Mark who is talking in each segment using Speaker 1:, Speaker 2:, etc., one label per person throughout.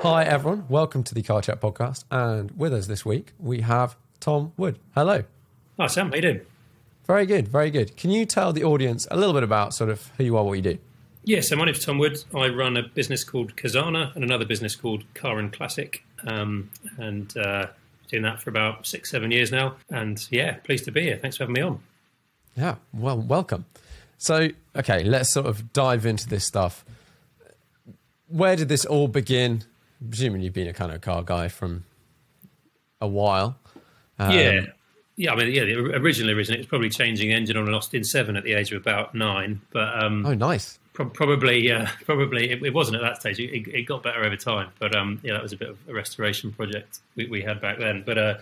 Speaker 1: Hi everyone, welcome to the Car Chat podcast, and with us this week we have Tom Wood. Hello.
Speaker 2: Hi Sam, how you doing?
Speaker 1: Very good, very good. Can you tell the audience a little bit about sort of who you are, what you do?
Speaker 2: Yeah, so my name's Tom Wood. I run a business called Cazana and another business called Car and Classic, and doing that for about 6-7 years now. And yeah, pleased to be here. Thanks for having me on.
Speaker 1: Yeah, well, welcome. So, okay, let's sort of dive into this stuff. Where did this all begin? Presuming you've been a kind of car guy from a while.
Speaker 2: Yeah. I mean, originally it was probably changing engine on an Austin 7 at the age of about 9. But
Speaker 1: oh, nice.
Speaker 2: Probably it wasn't at that stage. It got better over time. But yeah, that was a bit of a restoration project we had back then. But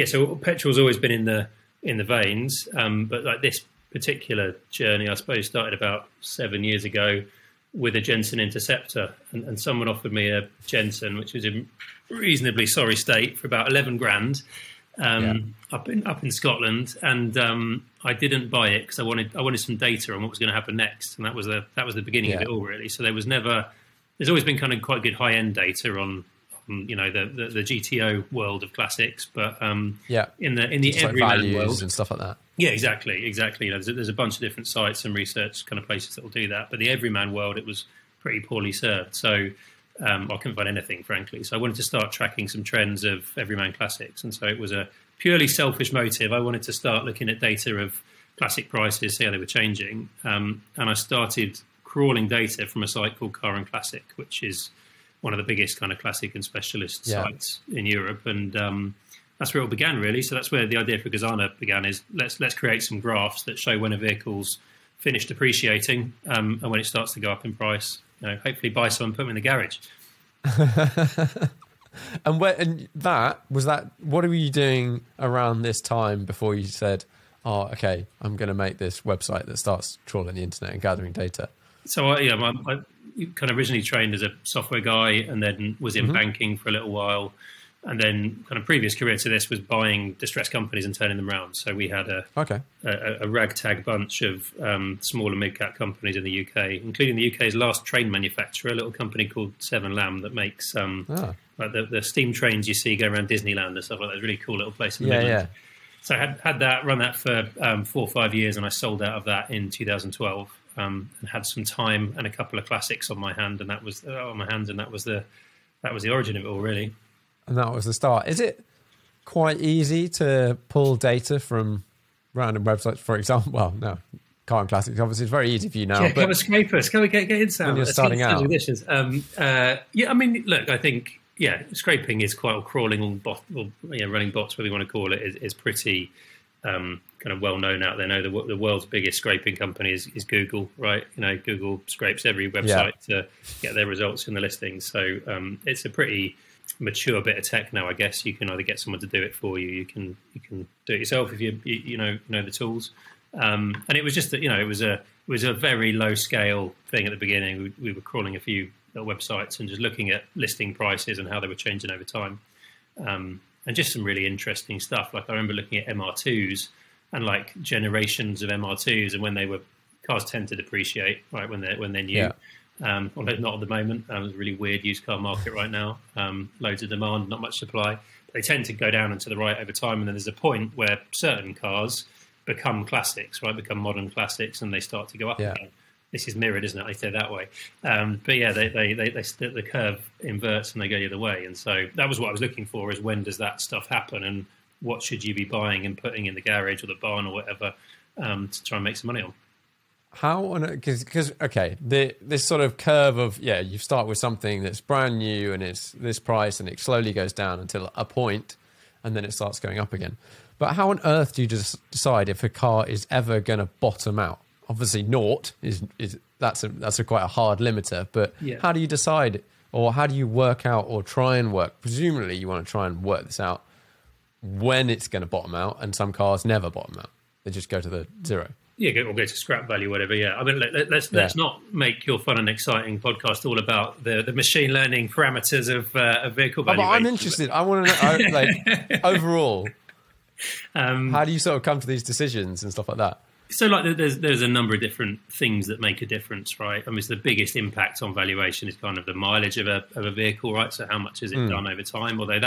Speaker 2: so petrol's always been in the veins. But like this particular journey, I suppose, started about 7 years ago with a Jensen Interceptor, and someone offered me a Jensen, which was in reasonably sorry state, for about 11 grand up in Scotland, and I didn't buy it because I wanted some data on what was going to happen next, and that was the beginning of it all, really. So there's always been kind of quite good high end data on the GTO world of classics, but in the everyman world
Speaker 1: and stuff like that.
Speaker 2: Yeah, exactly. You know, there's a bunch of different sites and research kind of places that will do that. But the everyman world, it was pretty poorly served. So I couldn't find anything, frankly. So I wanted to start tracking some trends of everyman classics. And so it was a purely selfish motive. I wanted to start looking at data of classic prices, see how they were changing. And I started crawling data from a site called Car and Classic, which is one of the biggest kind of classic and specialist sites in Europe. And that's where it all began, really. So that's where the idea for Cazana began, is let's create some graphs that show when a vehicle's finished depreciating and when it starts to go up in price. You know, hopefully buy some and put them in the garage. What were you doing around this time before you said, oh, okay, I'm going to make this website that starts trawling the internet and gathering data? So I kind of originally trained as a software guy, and then was in banking for a little while. And then kind of previous career to this was buying distressed companies and turning them around. So we had a ragtag bunch of small and mid-cap companies in the UK, including the UK's last train manufacturer, a little company called Seven Lamb that makes like the steam trains you see go around Disneyland and stuff like that. It's a really cool little place in the Midlands. So I had run that for 4 or 5 years, and I sold out of that in 2012 and had some time and a couple of classics on my hand, and that was the origin of it all, really.
Speaker 1: And that was the start. Is it quite easy to pull data from random websites, for example? Well, no, Car and Classics, obviously, it's very easy for you now.
Speaker 2: Yeah, but scrapers. Can we get in, Sam?
Speaker 1: When you're starting out.
Speaker 2: I mean, look, I think, scraping is quite, or crawling on running bots, whatever you want to call it, is pretty kind of well known out there. Now, the world's biggest scraping company is Google, right? You know, Google scrapes every website to get their results in the listings. So it's a pretty mature bit of tech now. I guess you can either get someone to do it for you, you can do it yourself if you know the tools. And it was just that, it was a very low scale thing at the beginning. We were crawling a few little websites and just looking at listing prices and how they were changing over time, and just some really interesting stuff. Like I remember looking at MR2s and like generations of MR2s, and when cars tend to depreciate, right, when they're new. Although not at the moment. It's a really weird used car market right now. Loads of demand, not much supply. But they tend to go down and to the right over time. And then there's a point where certain cars become classics, right? Become modern classics, and they start to go up again. This is mirrored, isn't it? I say it that way. But yeah, the curve inverts and they go the other way. And so that was what I was looking for: is when does that stuff happen, and what should you be buying and putting in the garage or the barn or whatever to try and make some money on.
Speaker 1: How on because this sort of curve of you start with something that's brand new and it's this price, and it slowly goes down until a point, and then it starts going up again. But how on earth do you just decide if a car is ever going to bottom out? Obviously, naught is that's quite a hard limiter. But how do you decide, or how do you work out, or try and work? Presumably, you want to try and work this out when it's going to bottom out, and some cars never bottom out; they just go to the zero.
Speaker 2: Yeah, or go to scrap value, whatever. Yeah, I mean, let's not make your fun and exciting podcast all about the machine learning parameters of vehicle valuation.
Speaker 1: But I'm interested. I want to know, overall, how do you sort of come to these decisions and stuff like that?
Speaker 2: So, like, there's a number of different things that make a difference, right? I mean, the biggest impact on valuation is kind of the mileage of a vehicle, right? So, how much is it done over time? Although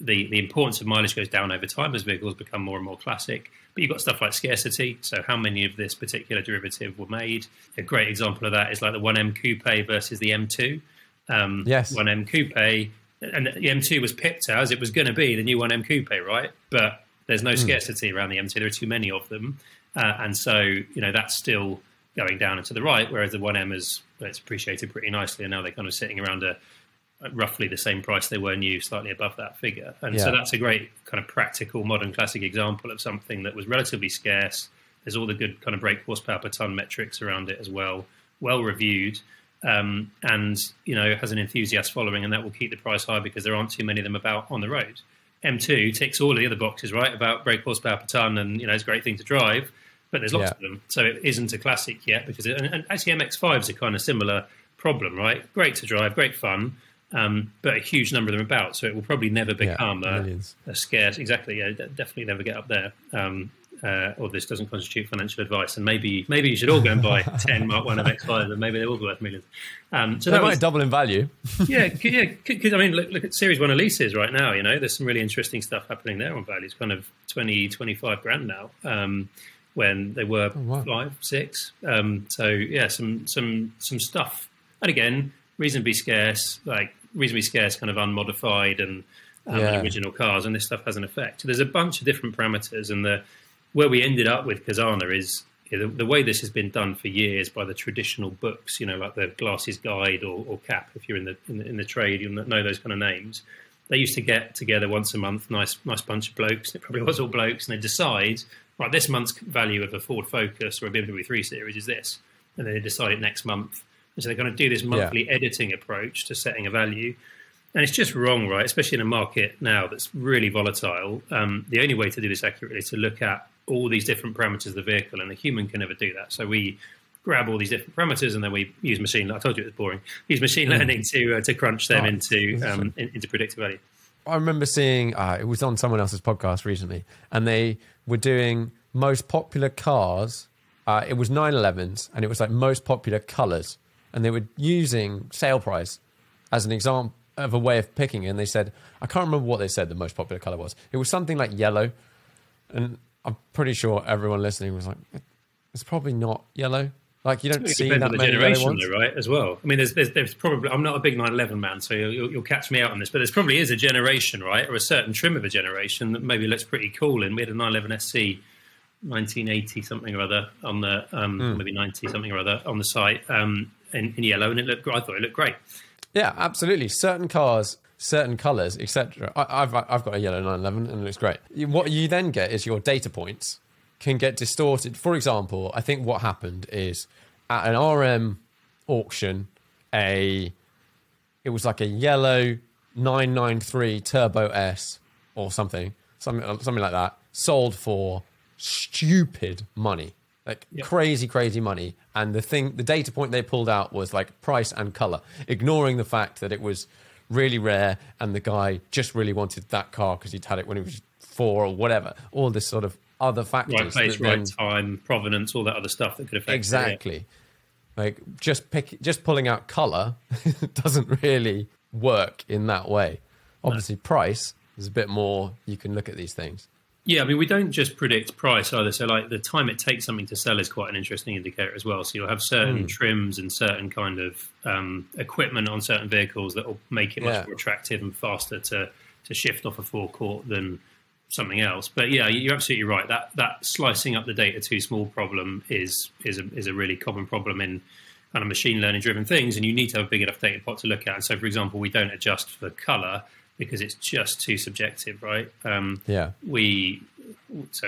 Speaker 2: the importance of mileage goes down over time as vehicles become more and more classic. But you've got stuff like scarcity. So, how many of this particular derivative were made? A great example of that is like the 1M Coupe versus the M2.
Speaker 1: Yes,
Speaker 2: 1M Coupe, and the M2 was pipped as it was going to be the new 1M Coupe, right? But there's no scarcity around the M2. There are too many of them. And so, that's still going down and to the right, whereas the 1M it's appreciated pretty nicely, and now they're kind of sitting around roughly the same price they were new, slightly above that figure. And so that's a great kind of practical modern classic example of something that was relatively scarce. There's all the good kind of brake horsepower per ton metrics around it as well reviewed, and has an enthusiast following, and that will keep the price high because there aren't too many of them about on the road. M2 ticks all of the other boxes, right, about brake horsepower per ton, and it's a great thing to drive, but there's lots of them, so it isn't a classic yet. Because and actually MX-5s are kind of similar problem, right? Great to drive, great fun, but a huge number of them about, so it will probably never become a scarce. Exactly, definitely never get up there. Or this doesn't constitute financial advice, and maybe you should all go and buy 10 Mark 1 MX-5s, and maybe they will be worth millions.
Speaker 1: So they might double in value.
Speaker 2: Because I mean, look at Series 1 Elises right now. There's some really interesting stuff happening there on values, kind of 20, 25 grand now, when they were 5, 6. So yeah, some stuff, and again, reasonably scarce, kind of unmodified and original cars, and this stuff has an effect. So there's a bunch of different parameters, and where we ended up with Cazana is the way this has been done for years by the traditional books, like the Glasses Guide or CAP, if you're in the trade, you'll know those kind of names. They used to get together once a month, nice bunch of blokes, and it probably was all blokes, and they decide, right, this month's value of a Ford Focus or a BMW 3 Series is this, and then they decide it next month. And so they're going to do this monthly editing approach to setting a value. And it's just wrong, right? Especially in a market now that's really volatile. The only way to do this accurately is to look at all these different parameters of the vehicle, and a human can never do that. So we grab all these different parameters, and then we use I told you it was boring. Use machine learning to crunch them into predictive value.
Speaker 1: I remember seeing it was on someone else's podcast recently, and they were doing most popular cars. It was 911s, and it was like most popular colors, and they were using sale price as an example of a way of picking it. And they said, I can't remember what they said the most popular color was. It was something like yellow, and I'm pretty sure everyone listening was like, it's probably not yellow. Like, you don't see that many yellow ones.
Speaker 2: Though, right, as well. I mean, there's probably, I'm not a big 911 man, so you'll catch me out on this, but there probably is a generation, right, or a certain trim of a generation that maybe looks pretty cool. And we had a 911 SC 1980 something or other on the, maybe 90 something or other on the site in yellow, and I thought it looked great.
Speaker 1: Yeah, absolutely. Certain cars, certain colours, etc. I've got a yellow 911 and it looks great. What you then get is your data points can get distorted. For example, I think what happened is at an RM auction, it was like a yellow 993 Turbo S or something like that, sold for stupid money. Like crazy money. And the data point they pulled out was like price and color, ignoring the fact that it was really rare and the guy just really wanted that car because he'd had it when he was 4 or whatever. All this sort of other factors.
Speaker 2: Right place, right time, provenance, all that other stuff that could affect
Speaker 1: exactly. It. Like just pulling out color doesn't really work in that way. Obviously, price is a bit more. You can look at these things.
Speaker 2: Yeah, I mean, we don't just predict price either. So, like, the time it takes something to sell is quite an interesting indicator as well. So you'll have certain trims and certain kind of equipment on certain vehicles that will make it much more attractive and faster to shift off a forecourt than something else. But yeah, you're absolutely right. That slicing up the data too small problem is a really common problem in kind of machine learning driven things, and you need to have a big enough data pot to look at. And so, for example, we don't adjust for color because it's just too subjective, right? So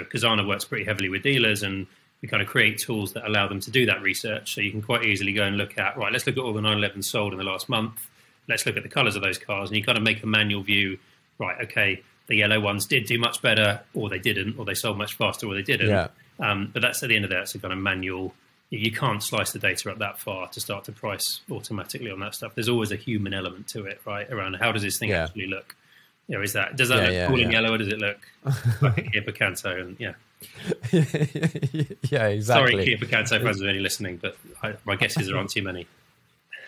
Speaker 2: Cazana works pretty heavily with dealers, and we kind of create tools that allow them to do that research. So you can quite easily go and look at, right, let's look at all the 911s sold in the last month. Let's look at the colors of those cars. And you kind of make a manual view, right, okay, the yellow ones did do much better, or they didn't, or they sold much faster, or they didn't. Yeah. But that's at the end of that, it's a kind of manual. You can't slice the data up that far to start to price automatically on that stuff. There's always a human element to it, right? Around how does this thing actually look? Does that look cool in yellow, or does it look like a Kia Picanto? And
Speaker 1: Yeah, exactly.
Speaker 2: Sorry, Kia Picanto fans are only listening, but my guess is there aren't too many.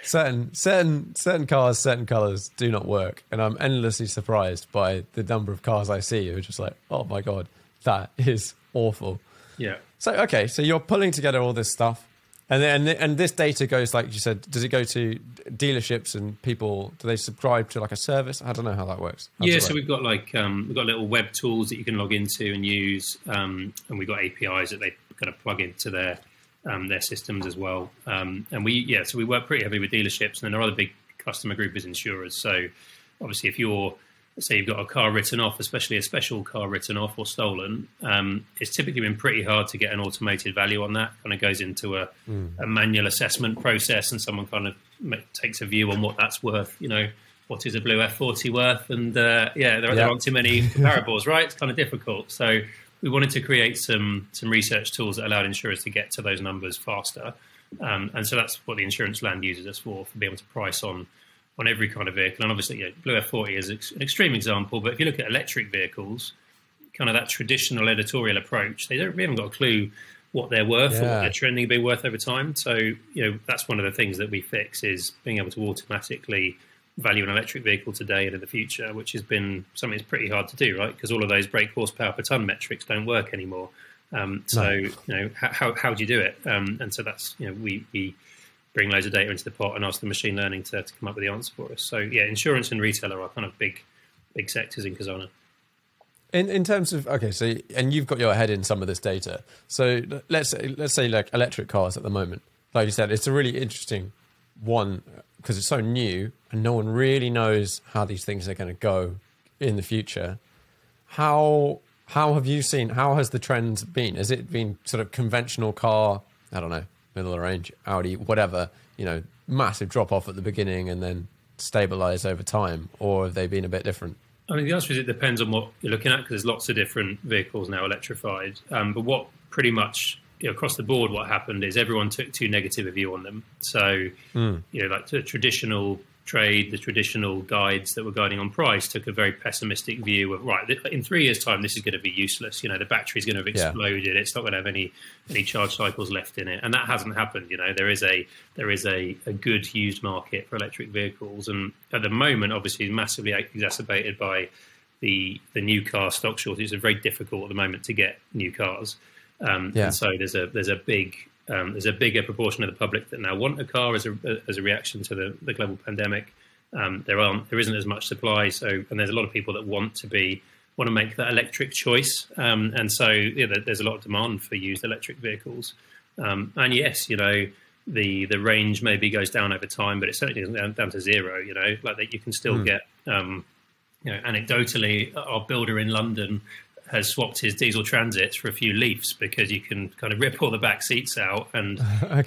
Speaker 1: Certain cars, certain colours do not work, and I'm endlessly surprised by the number of cars I see who are just like, oh my god, that is awful.
Speaker 2: Yeah.
Speaker 1: So okay, so you're pulling together all this stuff, and this data goes, like you said, does it go to dealerships and people? Do they subscribe to like a service? I don't know how that works.
Speaker 2: So we've got little web tools that you can log into and use, and we've got APIs that they kind of plug into their systems as well. And we work pretty heavily with dealerships, and then our other big customer group is insurers. So obviously, if let's say you've got a car written off, especially a special car written off or stolen, it's typically been pretty hard to get an automated value on that. Kind of goes into a manual assessment process, and someone kind of takes a view on what that's worth. You know, what is a blue F40 worth? And there aren't too many comparables, right? It's kind of difficult. So we wanted to create some research tools that allowed insurers to get to those numbers faster. And so that's what the insurance land uses us for being able to price on every kind of vehicle. And obviously, blue F40 is an extreme example, but if you look at electric vehicles, kind of that traditional editorial approach, we haven't got a clue what they're worth or what they're trending to be worth over time. So, that's one of the things that we fix is being able to automatically value an electric vehicle today and in the future, which has been something that's pretty hard to do, right? Because all of those brake horsepower per ton metrics don't work anymore. How do you do it? And so that's, we bring loads of data into the pot and ask the machine learning to come up with the answer for us. So insurance and retail are kind of big sectors in Cazana.
Speaker 1: In terms of, okay, so, and you've got your head in some of this data. So let's say like electric cars at the moment, like you said, it's a really interesting one because it's so new and no one really knows how these things are going to go in the future. How has the trend been? Has it been sort of conventional car, I don't know, middle of the range, Audi, whatever, massive drop off at the beginning and then stabilize over time? Or have they been a bit different?
Speaker 2: I mean, the answer is it depends on what you're looking at because there's lots of different vehicles now electrified. But what pretty much across the board, what happened is everyone took too negative a view on them. So, like the traditional trade, the traditional guides that were guiding on price took a very pessimistic view of, right, in 3 years' time, this is going to be useless. The battery's going to have exploded. Yeah. It's not going to have any charge cycles left in it. And that hasn't happened. There is a good used market for electric vehicles. And at the moment, obviously, massively exacerbated by the new car stock shortage. It's very difficult at the moment to get new cars. And so there's a bigger proportion of the public that now want a car as a reaction to the global pandemic. There isn't as much supply, and there's a lot of people that want to make that electric choice. And so there's a lot of demand for used electric vehicles. And yes, the range maybe goes down over time, but it certainly isn't down to zero. Like that you can still get. Anecdotally, our builder in London has swapped his diesel Transits for a few Leafs because you can kind of rip all the back seats out and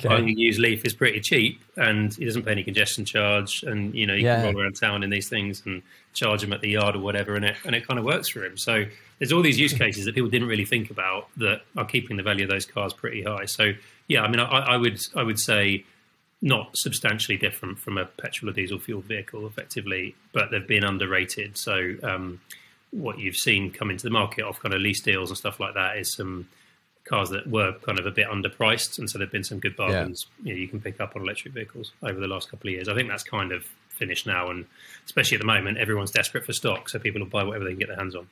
Speaker 2: buying a used Leaf is pretty cheap and he doesn't pay any congestion charge and, you can roll around town in these things and charge them at the yard or whatever and it kind of works for him. So there's all these use cases that people didn't really think about that are keeping the value of those cars pretty high. So, I mean, I would say not substantially different from a petrol or diesel fueled vehicle effectively, but they've been underrated. So, what you've seen come into the market off kind of lease deals and stuff like that is some cars that were kind of a bit underpriced. And so there've been some good bargains you can pick up on electric vehicles over the last couple of years. I think that's kind of finished now. And especially at the moment, everyone's desperate for stock. So people will buy whatever they can get their hands on.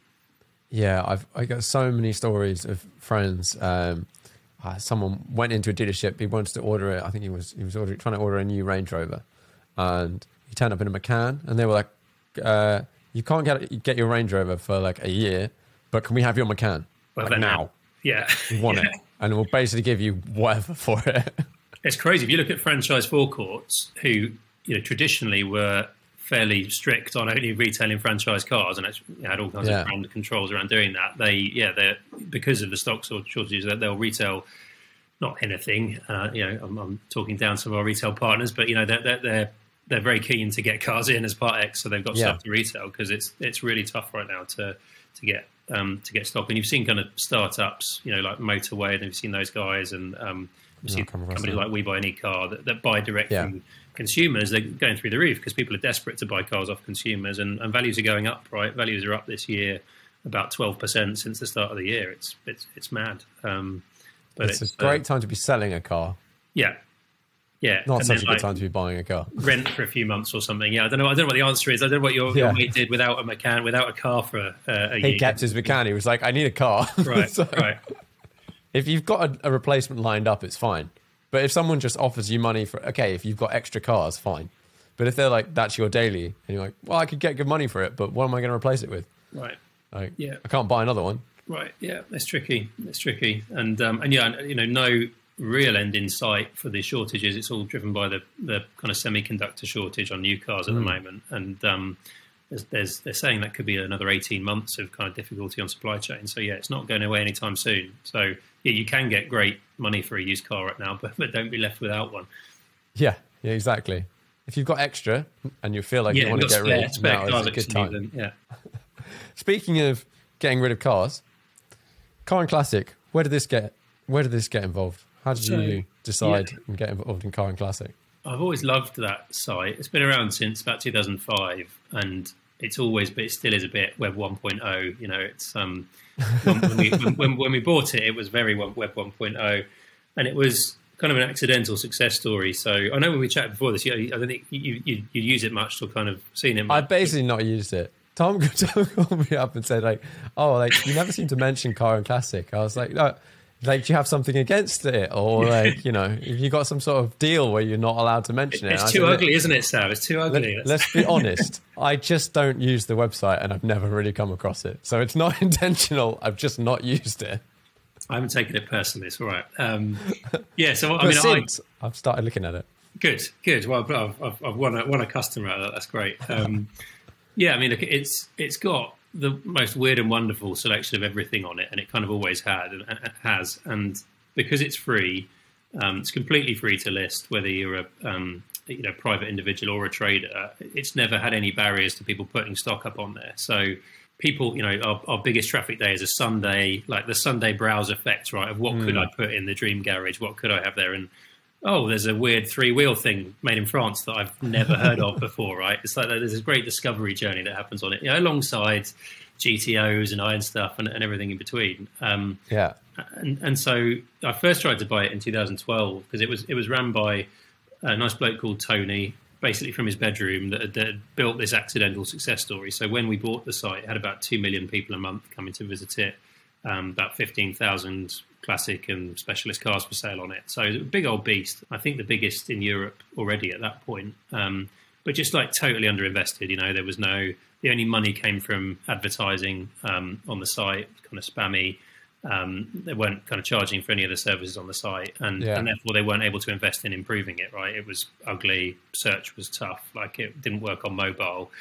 Speaker 1: Yeah, I got so many stories of friends. Someone went into a dealership. He wanted to order it. I think he was trying to order a new Range Rover. And he turned up in a McCann and they were like, you can't get your Range Rover for like a year, but can we have your McCann now? Yeah. We want it. And we'll basically give you whatever for it.
Speaker 2: It's crazy. If you look at franchise forecourts who, traditionally were fairly strict on only retailing franchise cars and had all kinds of brand controls around doing that. They're because of the stock shortages that they'll retail not anything. I'm talking down some of our retail partners, but they're very keen to get cars in as Part X, so they've got stuff to retail because it's really tough right now to get stock. And you've seen kind of startups, like Motorway, and you've seen those guys, and you've seen companies like We Buy Any Car that buy direct from consumers. They're going through the roof because people are desperate to buy cars off consumers, and values are going up. Right, values are up this year. about 12% since the start of the year. It's mad. But
Speaker 1: it's a great time to be selling a car.
Speaker 2: Yeah. Yeah.
Speaker 1: Not such a good time to be buying a car.
Speaker 2: Rent for a few months or something. Yeah. I don't know what the answer is. I don't know what your mate did without a car for a year.
Speaker 1: He kept his mechanic. He was like, I need a car.
Speaker 2: Right.
Speaker 1: So,
Speaker 2: right.
Speaker 1: If you've got a replacement lined up, it's fine. But if someone just offers you money for, okay, if you've got extra cars, fine. But if they're like, that's your daily, and you're like, well, I could get good money for it, but what am I going to replace it with?
Speaker 2: Right.
Speaker 1: Like,
Speaker 2: yeah.
Speaker 1: I can't buy another one.
Speaker 2: Right. Yeah. It's tricky. And yeah, no real end in sight for the shortages. It's all driven by the kind of semiconductor shortage on new cars at the moment. And they're saying that could be another 18 months of kind of difficulty on supply chain. So yeah, it's not going away anytime soon. So yeah, you can get great money for a used car right now, but don't be left without one.
Speaker 1: Yeah, exactly. If you've got extra and you feel like you want to get rid of
Speaker 2: spare
Speaker 1: now,
Speaker 2: cars,
Speaker 1: it's a good time.
Speaker 2: Yeah.
Speaker 1: Speaking of getting rid of cars, Car and Classic, where did this get involved? How did you decide and get involved in Car and Classic?
Speaker 2: I've always loved that site. It's been around since about 2005, and it still is a bit Web 1.0. You know, it's when we bought it, it was very Web 1.0, and it was kind of an accidental success story. So I know when we chatted before this, I don't think you use it much or kind of seen it much.
Speaker 1: I've basically not used it. Tom called me up and said, like, oh, like, you never seem to mention Car and Classic. I was like, no, like, do you have something against it? Or, like, you know, have you got some sort of deal where you're not allowed to mention it?
Speaker 2: It's too ugly, isn't it, Sam? It's too ugly.
Speaker 1: Let's be honest. I just don't use the website, and I've never really come across it. So it's not intentional. I've just not used it.
Speaker 2: I haven't taken it personally. It's all right. Yeah, so
Speaker 1: I've started looking at it.
Speaker 2: Good. Well, I've won a customer out of that. That's great. Yeah, I mean, look, it's got the most weird and wonderful selection of everything on it, and it kind of always has. And because it's free, it's completely free to list, whether you're a private individual or a trader. It's never had any barriers to people putting stock up on there. So people, you know, our biggest traffic day is a Sunday, like the Sunday browse effect, right? Of what could I put in the dream garage? What could I have there? And oh, there's a weird 3-wheel thing made in France that I've never heard of before, right? It's like there's a great discovery journey that happens on it, you know, alongside GTOs and iron stuff and everything in between.
Speaker 1: Yeah.
Speaker 2: And so I first tried to buy it in 2012 because it was run by a nice bloke called Tony, basically from his bedroom, that had built this accidental success story. So when we bought the site, it had about 2 million people a month coming to visit it, about 15,000 classic and specialist cars for sale on it. So it was a big old beast. I think the biggest in Europe already at that point. But just like totally underinvested, you know, the only money came from advertising on the site, kind of spammy. They weren't kind of charging for any of the services on the site, and therefore they weren't able to invest in improving it, right? It was ugly, search was tough, like it didn't work on mobile,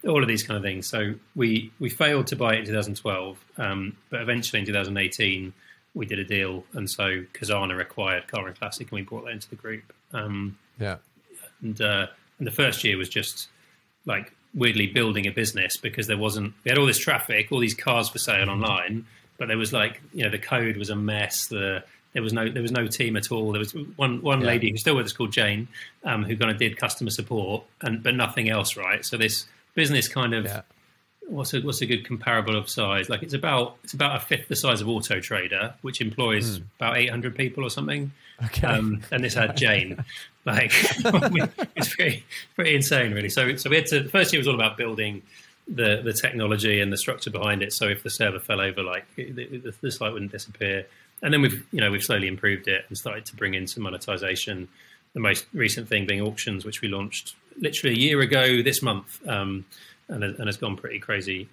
Speaker 2: all of these kind of things. So we failed to buy it in 2012, but eventually in 2018 we did a deal, and so Cazana acquired Car and Classic, and we brought that into the group. And the first year was just like weirdly building a business, because we had all this traffic, all these cars for sale online, but there was like, you know, the code was a mess. There was no team at all. There was one lady who's still with us called Jane, who kind of did customer support, but nothing else, right? So this business kind of what's a good comparable of size? Like it's about a fifth the size of Auto Trader, which employs about 800 people or something.
Speaker 1: Okay.
Speaker 2: And this had Jane. Like it's pretty insane, really. So we had to. The first year was all about building the technology and the structure behind it. So if the server fell over, like the site wouldn't disappear. And then we've slowly improved it and started to bring in some monetization. The most recent thing being auctions, which we launched literally a year ago this month, and has gone pretty crazy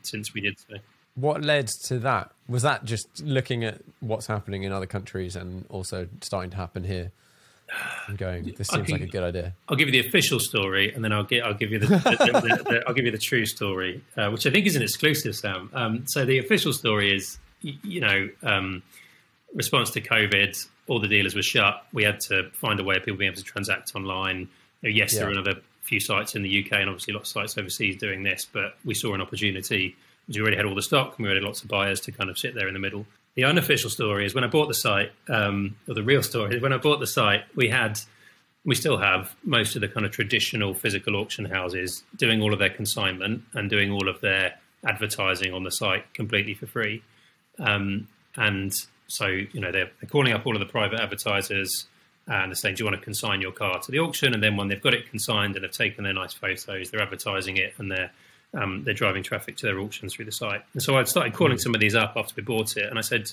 Speaker 2: since we did so.
Speaker 1: What led to that? Was that just looking at what's happening in other countries and also starting to happen here? And going, this seems like a good idea.
Speaker 2: I'll give you the official story, and then I'll give you I'll give you the true story, which I think is an exclusive, Sam. So the official story is, response to COVID, all the dealers were shut. We had to find a way of people being able to transact online. There are another few sites in the UK and obviously lots of sites overseas doing this, but we saw an opportunity because we already had all the stock and we already had lots of buyers to kind of sit there in the middle. The unofficial story is when I bought the site, or the real story is when I bought the site, we still have most of the kind of traditional physical auction houses doing all of their consignment and doing all of their advertising on the site completely for free. And so, they're calling up all of the private advertisers and they're saying, do you want to consign your car to the auction? And then when they've got it consigned and they've taken their nice photos, they're advertising it and they're driving traffic to their auctions through the site. And so I started calling some of these up after we bought it. And I said,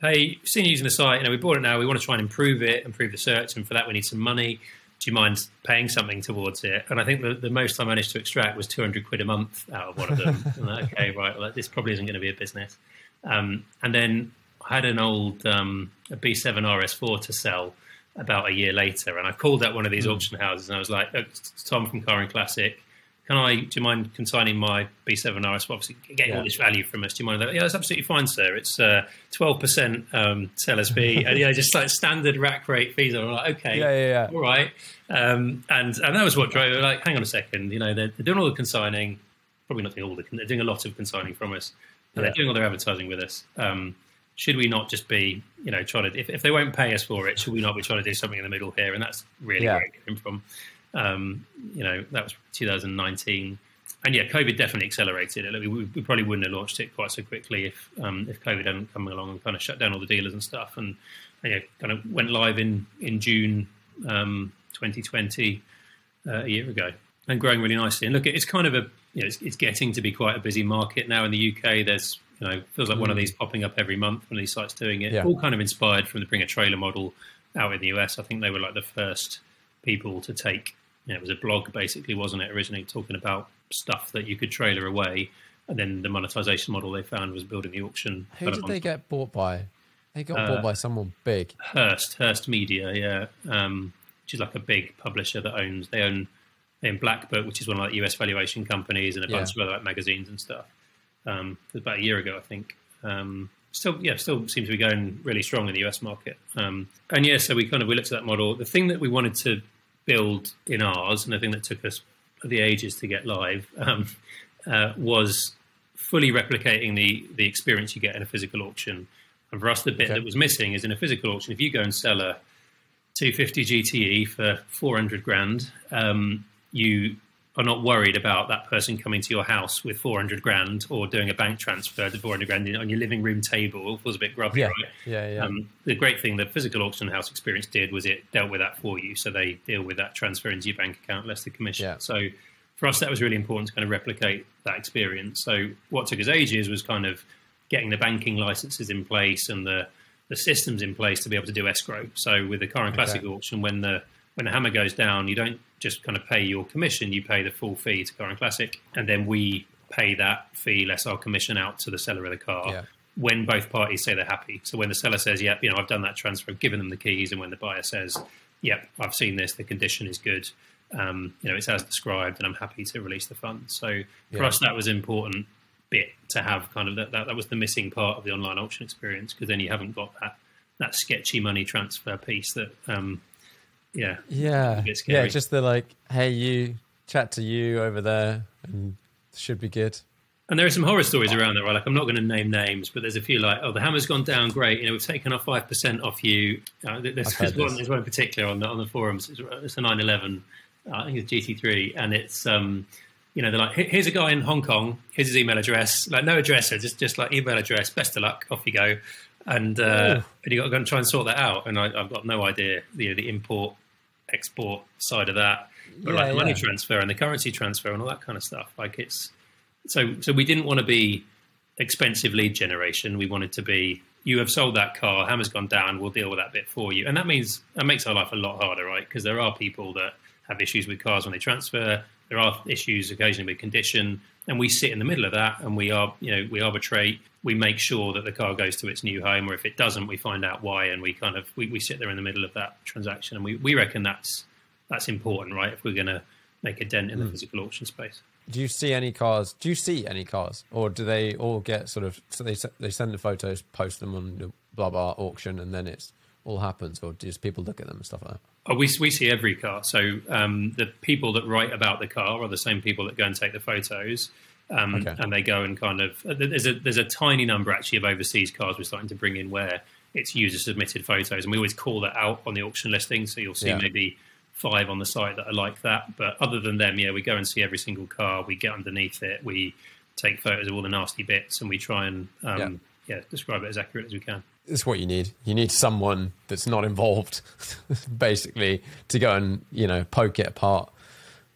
Speaker 2: hey, seen you using the site, we bought it now, we want to try and improve the search, and for that we need some money. Do you mind paying something towards it? And I think the most I managed to extract was 200 quid a month out of one of them. I'm like, okay, right, well, this probably isn't going to be a business. And then I had an old a B7 RS4 to sell about a year later, and I called up one of these auction houses and I was like, look, it's Tom from Car and Classic. Do you mind consigning my B7 RS? Obviously, getting all this value from us. Do you mind? Yeah, that's absolutely fine, sir. It's 12% seller's fee, and just like standard rack rate fees. I'm like, okay, all right. And that was what drove it. Like, hang on a second. They're doing all the consigning. Probably not doing all they're doing a lot of consigning from us, and they're doing all their advertising with us. Should we not just be, trying to? If they won't pay us for it, should we not be trying to do something in the middle here? And that's really where it came from. That was 2019, and COVID definitely accelerated it. We probably wouldn't have launched it quite so quickly if COVID hadn't come along and kind of shut down all the dealers and stuff, and kind of went live in June 2020, a year ago, and growing really nicely. And look, it's kind of it's getting to be quite a busy market now in the UK. There's feels like one of these popping up every month, one of these sites doing it. All kind of inspired from the Bring a Trailer model out in the US. I think they were like the first people to take. It was a blog, basically, wasn't it, originally talking about stuff that you could trailer away, and then the monetization model they found was building the auction.
Speaker 1: Who did they get bought by? They got bought by someone big.
Speaker 2: Hearst Media, which is like a big publisher that they own Black Book, which is one of like US valuation companies, and a bunch of other like magazines and stuff. It was about a year ago, I think. Still seems to be going really strong in the US market. So we looked at that model. The thing that we wanted to build in ours, and the thing that took us the ages to get live, was fully replicating the experience you get in a physical auction. And for us, the bit that was missing is in a physical auction, if you go and sell a 250 GTE for 400 grand, you are not worried about that person coming to your house with 400 grand or doing a bank transfer to 400 grand on your living room table. It feels a bit grubby, right? The great thing the physical auction house experience did was it dealt with that for you. So they deal with that transfer into your bank account, less the commission. So for us, that was really important to kind of replicate that experience. So what took us ages was kind of getting the banking licenses in place and the systems in place to be able to do escrow. So with the Car and Classic auction, when the hammer goes down, you don't just kind of pay your commission, you pay the full fee to Car and Classic, and then we pay that fee less our commission out to the seller of the car when both parties say they're happy. So when the seller says, yep, I've done that transfer, I've given them the keys, and when the buyer says, yep, I've seen this, the condition is good, it's as described, and I'm happy to release the funds. So for us, that was an important bit to have kind of that was the missing part of the online auction experience, because then you haven't got that sketchy money transfer piece that just the like, hey, you chat to you over there and should be good. And there are some horror stories around that, right? Like, I'm not going to name names, but there's a few like, oh, the hammer's gone down, great, we've taken off 5% off you. There's one in particular on the forums. It's a 911, I think it's GT3, and it's they're like, here's a guy in Hong Kong, here's his email address, like no address, just like email address, best of luck, off you go. And you got to go and try and sort that out. And I've got no idea, the import export side of that, but the money transfer and the currency transfer and all that kind of stuff. Like so we didn't want to be expensive lead generation. We wanted to be, you have sold that car, hammer's gone down, we'll deal with that bit for you. And that makes our life a lot harder, right? Because there are people that have issues with cars when they transfer. There are issues occasionally with condition, and we sit in the middle of that, and we arbitrate. We make sure that the car goes to its new home, or if it doesn't, we find out why, and we sit there in the middle of that transaction. And we reckon that's important, right? If we're going to make a dent in the physical auction space.
Speaker 1: Do you see any cars, or do they all get so they send the photos, post them on the blah blah auction, and then it's all happens, or do people look at them and stuff like that?
Speaker 2: Oh, we see every car. So the people that write about the car are the same people that go and take the photos, and they go and kind of there's a tiny number actually of overseas cars we're starting to bring in where it's user submitted photos, and we always call that out on the auction listing. So you'll see maybe 5 on the site that are like that. But other than them, we go and see every single car. We get underneath it. We take photos of all the nasty bits, and we try and describe it as accurate as we can.
Speaker 1: It's what you need. You need someone that's not involved, basically, to go and, poke it apart.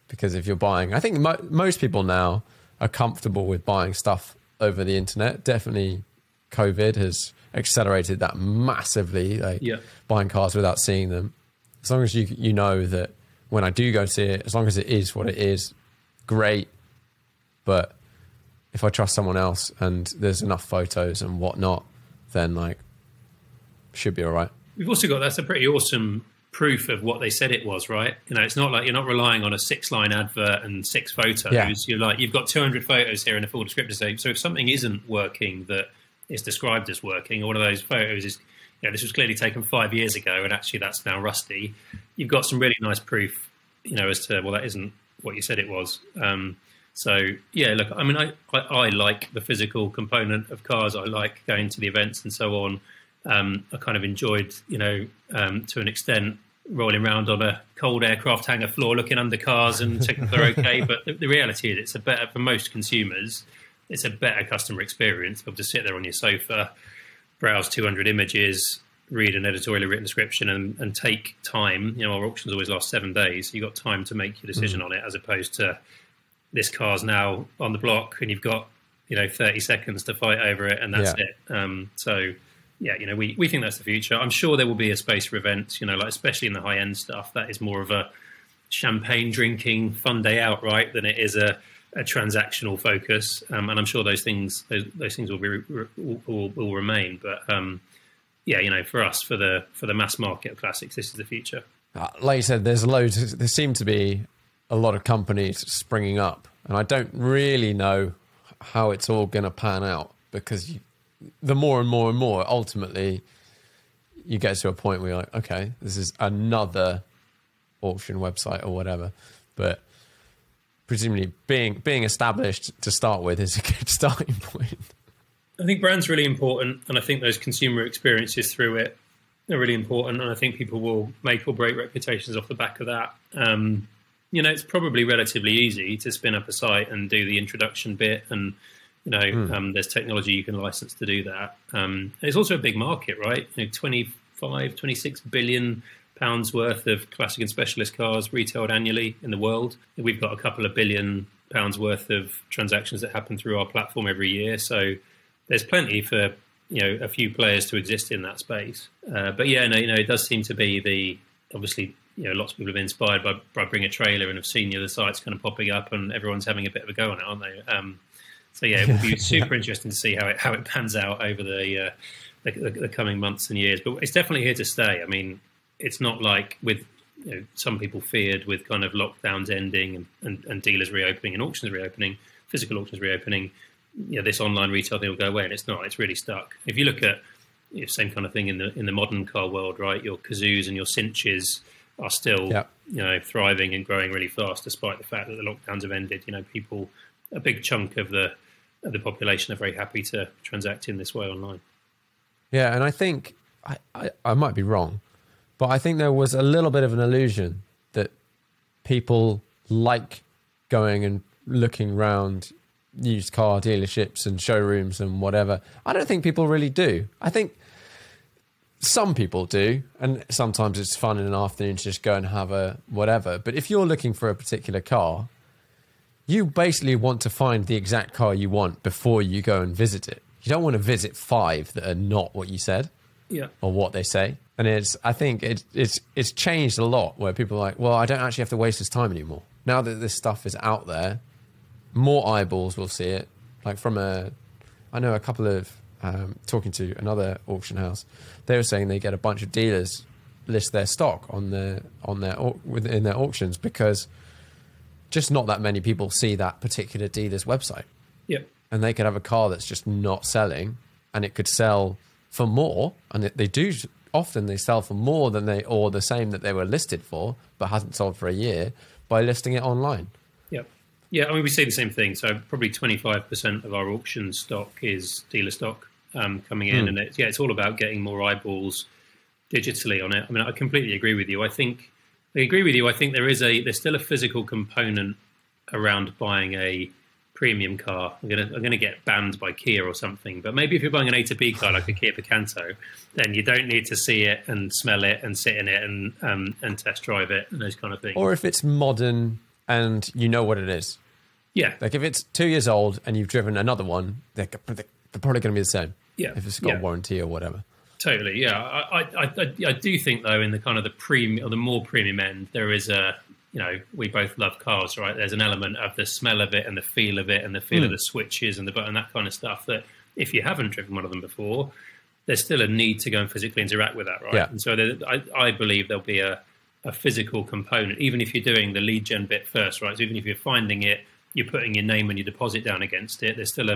Speaker 1: Because if you're buying, I think most people now are comfortable with buying stuff over the internet. Definitely COVID has accelerated that massively, buying cars without seeing them. As long as you know that when I do go see it, as long as it is what it is, great. But if I trust someone else and there's enough photos and whatnot, then should be all right.
Speaker 2: We've also got, that's a pretty awesome proof of what they said it was, right? It's not like you're not relying on a 6-line advert and 6 photos. Yeah. You've got 200 photos here in a full descriptor. So if something isn't working that is described as working, or one of those photos is, this was clearly taken 5 years ago and actually that's now rusty, you've got some really nice proof, as to, well, that isn't what you said it was. So yeah, look, I mean, I like the physical component of cars. I like going to the events and so on. I kind of enjoyed, to an extent, rolling around on a cold aircraft hangar floor, looking under cars and checking if they're okay. But the reality is, for most consumers, it's a better customer experience. But to sit there on your sofa, browse 200 images, read an editorially written description, and take time. Our auctions always last 7 days. So you've got time to make your decision on it, as opposed to this car's now on the block and you've got 30 seconds to fight over it, and that's it. So yeah, we think that's the future. I'm sure there will be a space for events, especially in the high end stuff. That is more of a champagne drinking fun day out, right, than it is a transactional focus. And I'm sure those things will remain. But for us, for the mass market of classics, this is the future.
Speaker 1: Like you said, there seem to be a lot of companies springing up, and I don't really know how it's all going to pan out, because the more and more and more, ultimately, you get to a point where you're like, okay, this is another auction website or whatever. But presumably being established to start with is a good starting point.
Speaker 2: I think brand's really important, and I think those consumer experiences through it are really important, and I think people will make or break reputations off the back of that. It's probably relatively easy to spin up a site and do the introduction bit, and there's technology you can license to do that. It's also a big market, right? 26 billion pounds worth of classic and specialist cars retailed annually in the world. We've got a couple of billion pounds worth of transactions that happen through our platform every year. So there's plenty for a few players to exist in that space. But yeah, it does seem to be obviously. Lots of people have been inspired by Bring a Trailer and have seen the sites kind of popping up, and everyone's having a bit of a go on it, aren't they? So yeah, it will be super interesting to see how it pans out over the coming months and years. But it's definitely here to stay. I mean, it's not like with some people feared with kind of lockdowns ending and dealers reopening and auctions reopening, physical auctions reopening. This online retail thing will go away, and it's not. It's really stuck. If you look at same kind of thing in the modern car world, right? Your Kazoos and your Cinches are still, thriving and growing really fast, despite the fact that the lockdowns have ended. People, a big chunk of the population are very happy to transact in this way online.
Speaker 1: Yeah, and I think I might be wrong, but I think there was a little bit of an illusion that people like going and looking around used car dealerships and showrooms and whatever. I don't think people really do. I think some people do, and sometimes it's fun in an afternoon to just go and have a whatever. But if you're looking for a particular car, you basically want to find the exact car you want before you go and visit it. You don't want to visit 5 that are not what you said, or what they say. And I think it's changed a lot, where people are like, well, I don't actually have to waste this time anymore. Now that this stuff is out there, more eyeballs will see it. Like I know a couple of talking to another auction house, they were saying they get a bunch of dealers list their stock within their auctions, because just not that many people see that particular dealer's website.
Speaker 2: Yep.
Speaker 1: And they could have a car that's just not selling, and it could sell for more, and they do often, they sell for more than or the same that they were listed for, but hasn't sold for a year, by listing it online.
Speaker 2: Yep. Yeah, I mean, we see the same thing. So probably 25% of our auction stock is dealer stock coming in, and it's all about getting more eyeballs digitally on it. I mean, I completely agree with you. I think there's still a physical component around buying a premium car, I'm gonna get banned by Kia or something. But maybe if you're buying an A to B car like a Kia Picanto, then you don't need to see it and smell it and sit in it and test drive it and those kind of things.
Speaker 1: Or if it's modern and you know what it is.
Speaker 2: Yeah.
Speaker 1: Like if it's 2 years old and you've driven another one, they're probably going to be the same.
Speaker 2: Yeah.
Speaker 1: If it's got a warranty or whatever.
Speaker 2: Totally. Yeah. I do think though, in the kind of the premium or the more premium end, there is a, we both love cars, right? There's an element of the smell of it and the feel of it and the feel of the switches and the button, that kind of stuff, that if you haven't driven one of them before, there's still a need to go and physically interact with that, right?
Speaker 1: Yeah.
Speaker 2: And so I believe there'll be a physical component, even if you're doing the lead gen bit first, right? So even if you're finding it, you're putting your name and your deposit down against it, there's still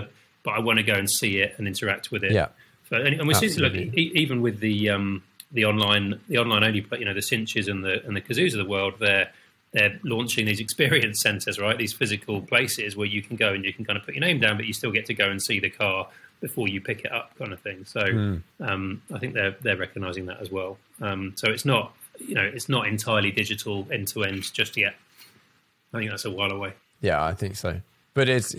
Speaker 2: but I want to go and see it and interact with it.
Speaker 1: Yeah.
Speaker 2: So, and we see, look, even with the online only, the Cinches and the Kazoos of the world, they're launching these experience centers, right? These physical places where you can go and you can kind of put your name down, but you still get to go and see the car before you pick it up, kind of thing. So I think they're recognizing that as well. So it's not entirely digital end to end just yet. I think that's a while away.
Speaker 1: Yeah, I think so. But it's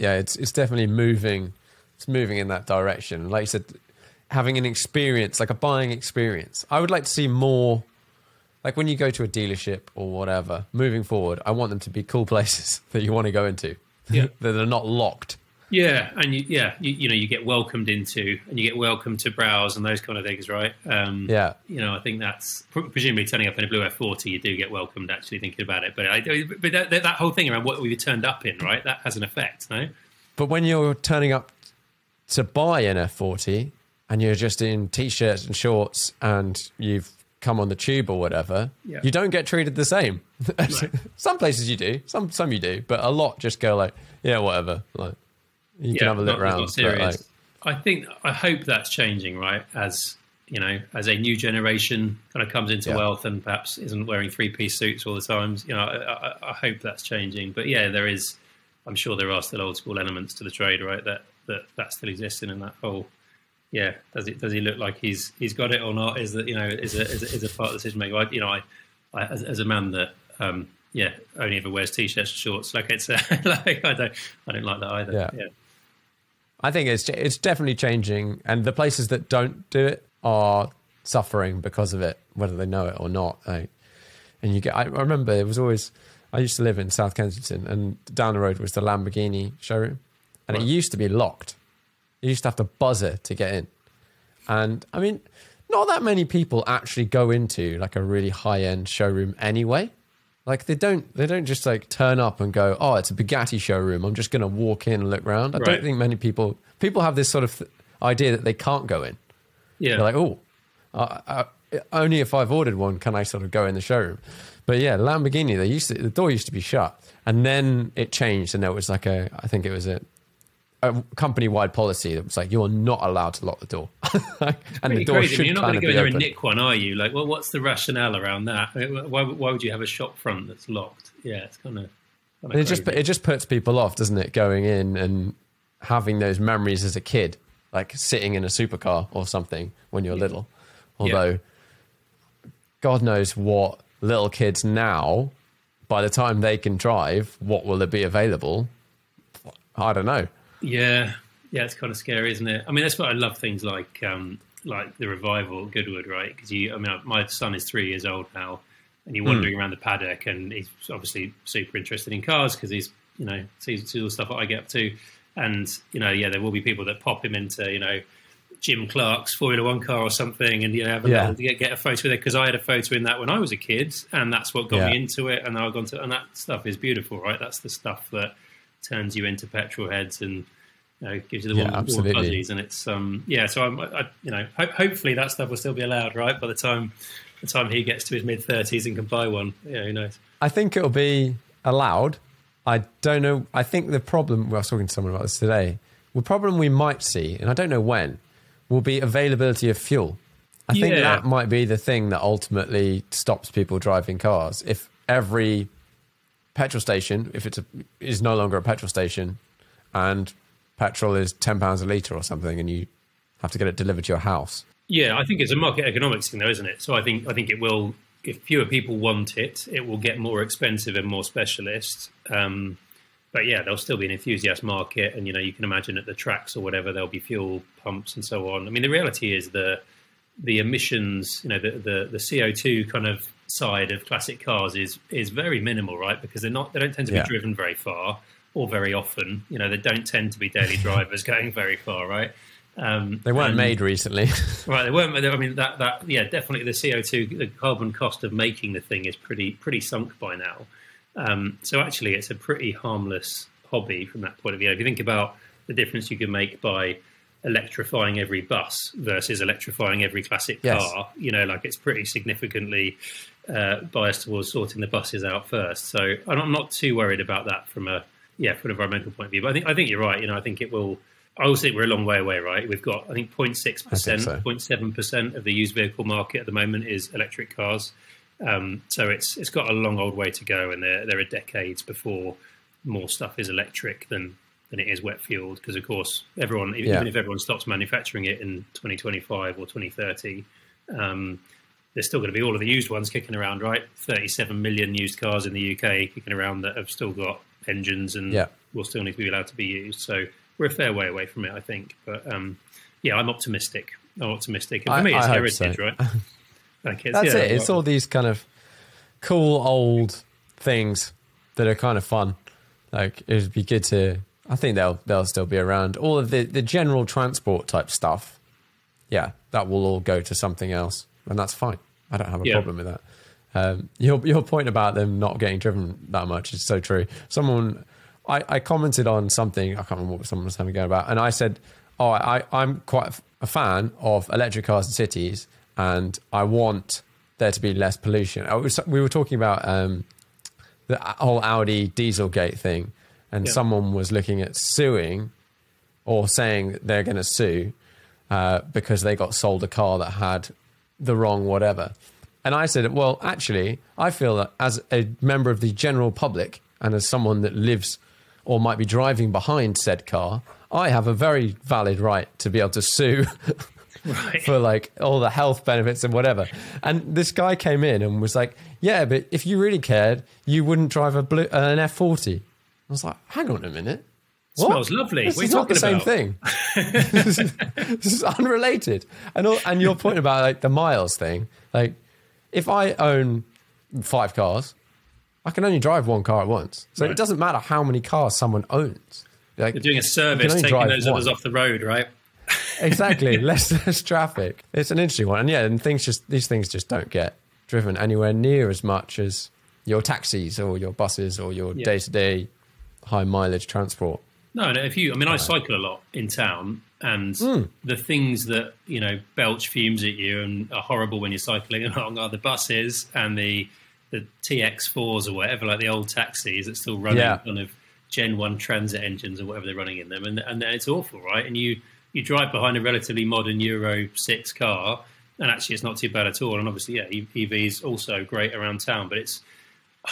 Speaker 1: definitely moving. It's moving in that direction. Like you said, having an experience, like a buying experience. I would like to see more. Like when you go to a dealership or whatever, moving forward, I want them to be cool places that you want to go into.
Speaker 2: Yeah.
Speaker 1: That are not locked.
Speaker 2: Yeah, and you get welcomed into, and you get welcomed to browse and those kind of things, right?
Speaker 1: Yeah.
Speaker 2: I think that's presumably turning up in a blue F40, you do get welcomed. Actually, thinking about it, but that whole thing around what we turned up in, right? That has an effect, no?
Speaker 1: But when you're turning up to buy an F40 and you're just in t-shirts and shorts and you've come on the tube or whatever, you don't get treated the same. No. Some places you do, some you do, but a lot just go like, yeah, whatever, like. You can have a look around.
Speaker 2: I hope that's changing, right? As a new generation kind of comes into wealth and perhaps isn't wearing 3-piece suits all the time. I hope that's changing. But yeah, I'm sure there are still old school elements to the trade, right? That still exists in that whole. Yeah, does he look like he's got it or not? Is that is a part of the decision making? I as a man that only ever wears t-shirts and shorts. Like it's like I don't like that either. Yeah.
Speaker 1: I think it's definitely changing, and the places that don't do it are suffering because of it, whether they know it or not. I remember it was always. I used to live in South Kensington, and down the road was the Lamborghini showroom, and it used to be locked. You used to have to buzzer to get in, and I mean, not that many people actually go into like a really high-end showroom anyway. Like they don't just like turn up and go, oh, it's a Bugatti showroom, I'm just going to walk in and look around. I don't think many people have this sort of idea that they can't go in. Yeah. They're like, oh, only if I've ordered one can I sort of go in the showroom. But yeah, Lamborghini, the door used to be shut, and then it changed, and there was like I think it was a company-wide policy that was like, you're not allowed to lock the door. And the door
Speaker 2: crazy.
Speaker 1: should
Speaker 2: You're not going to go in there and
Speaker 1: open.
Speaker 2: nick one, are you? Like, well, what's the rationale around that? Why would you have a shop front that's locked? Yeah, it's kind of
Speaker 1: it just puts people off, doesn't it? Going in and having those memories as a kid, like sitting in a supercar or something when you're little. Although, God knows what little kids now, by the time they can drive, what will it be available? I don't know.
Speaker 2: Yeah, it's kind of scary, isn't it? I mean, that's why I love things like the Revival at Goodwood, right? Because my son is 3 years old now, and you're wandering around the paddock, and he's obviously super interested in cars because he's sees all the stuff that I get up to, and there will be people that pop him into Jim Clark's Formula One car or something, and get a photo with it, because I had a photo in that when I was a kid, and that's what got me into it, and now I've gone to, and that stuff is beautiful, right? That's the stuff that turns you into petrol heads and gives you the warm fuzzies, and it's So hopefully that stuff will still be allowed, right? By the time he gets to his mid-30s and can buy one, who knows?
Speaker 1: I think it'll be allowed. I don't know. I think the problem, I was talking to someone about this today, the problem we might see, and I don't know when, will be availability of fuel. I think that might be the thing that ultimately stops people driving cars. If every petrol station, if is no longer a petrol station, and petrol is £10 a litre or something, and you have to get it delivered to your house.
Speaker 2: Yeah, I think it's a market economics thing, though, isn't it? So I think it will, if fewer people want it, it will get more expensive and more specialist. But yeah, there'll still be an enthusiast market, and you can imagine at the tracks or whatever there'll be fuel pumps and so on. I mean, the reality is the emissions, the CO2 kind of side of classic cars is very minimal, right? Because they don't tend to be driven very far or very often. They don't tend to be daily drivers going very far, right?
Speaker 1: They weren't made recently,
Speaker 2: right? They weren't. I mean, definitely the CO2, the carbon cost of making the thing is pretty sunk by now. So actually, it's a pretty harmless hobby from that point of view. If you think about the difference you can make by electrifying every bus versus electrifying every classic car, it's pretty significantly biased towards sorting the buses out first. So I'm not too worried about that from an environmental point of view. But I think you're right. I think it will. I also think we're a long way away, right? We've got, I think, 0.6%, 0.7% of the used vehicle market at the moment is electric cars. So it's got a long old way to go, and there are decades before more stuff is electric than it is wet fueled. Because of course, even if everyone stops manufacturing it in 2025 or 2030, there's still going to be all of the used ones kicking around, right? 37 million used cars in the UK kicking around that have still got engines and will still need to be allowed to be used. So we're a fair way away from it, I think. But I'm optimistic. And for me, it's heritage, right?
Speaker 1: That's it. It's all these kind of cool old things that are kind of fun. Like, it would be good to. I think they'll still be around. All of the general transport type stuff, that will all go to something else, and that's fine. I don't have a problem with that. Your point about them not getting driven that much is so true. I commented on something, I can't remember what someone was having a go about, and I said, I'm quite a fan of electric cars in cities, and I want there to be less pollution. We were talking about the whole Audi Dieselgate thing, and someone was looking at suing or saying that they're going to sue because they got sold a car that had the wrong whatever. And I said, well, actually, I feel that as a member of the general public and as someone that lives or might be driving behind said car, I have a very valid right to be able to sue for like all the health benefits and whatever. And this guy came in and was like, yeah, but if you really cared, you wouldn't drive an F40. I was like, hang on a minute.
Speaker 2: What? Smells lovely.
Speaker 1: This is not the same thing. This is unrelated. And your point about like the miles thing, like if I own 5 cars, I can only drive 1 car at once. So it doesn't matter how many cars someone owns. Like,
Speaker 2: you're doing a service, taking those others off the road, right?
Speaker 1: Exactly. less traffic. It's an interesting one. And these things just don't get driven anywhere near as much as your taxis or your buses or your day-to-day high mileage transport.
Speaker 2: No, I cycle a lot in town, and the things that, belch fumes at you and are horrible when you're cycling along are the buses and the TX4s or whatever, like the old taxis that still run kind of Gen 1 transit engines or whatever they're running in them. And it's awful, right? And you drive behind a relatively modern Euro 6 car, and actually it's not too bad at all. And obviously, EVs also great around town, but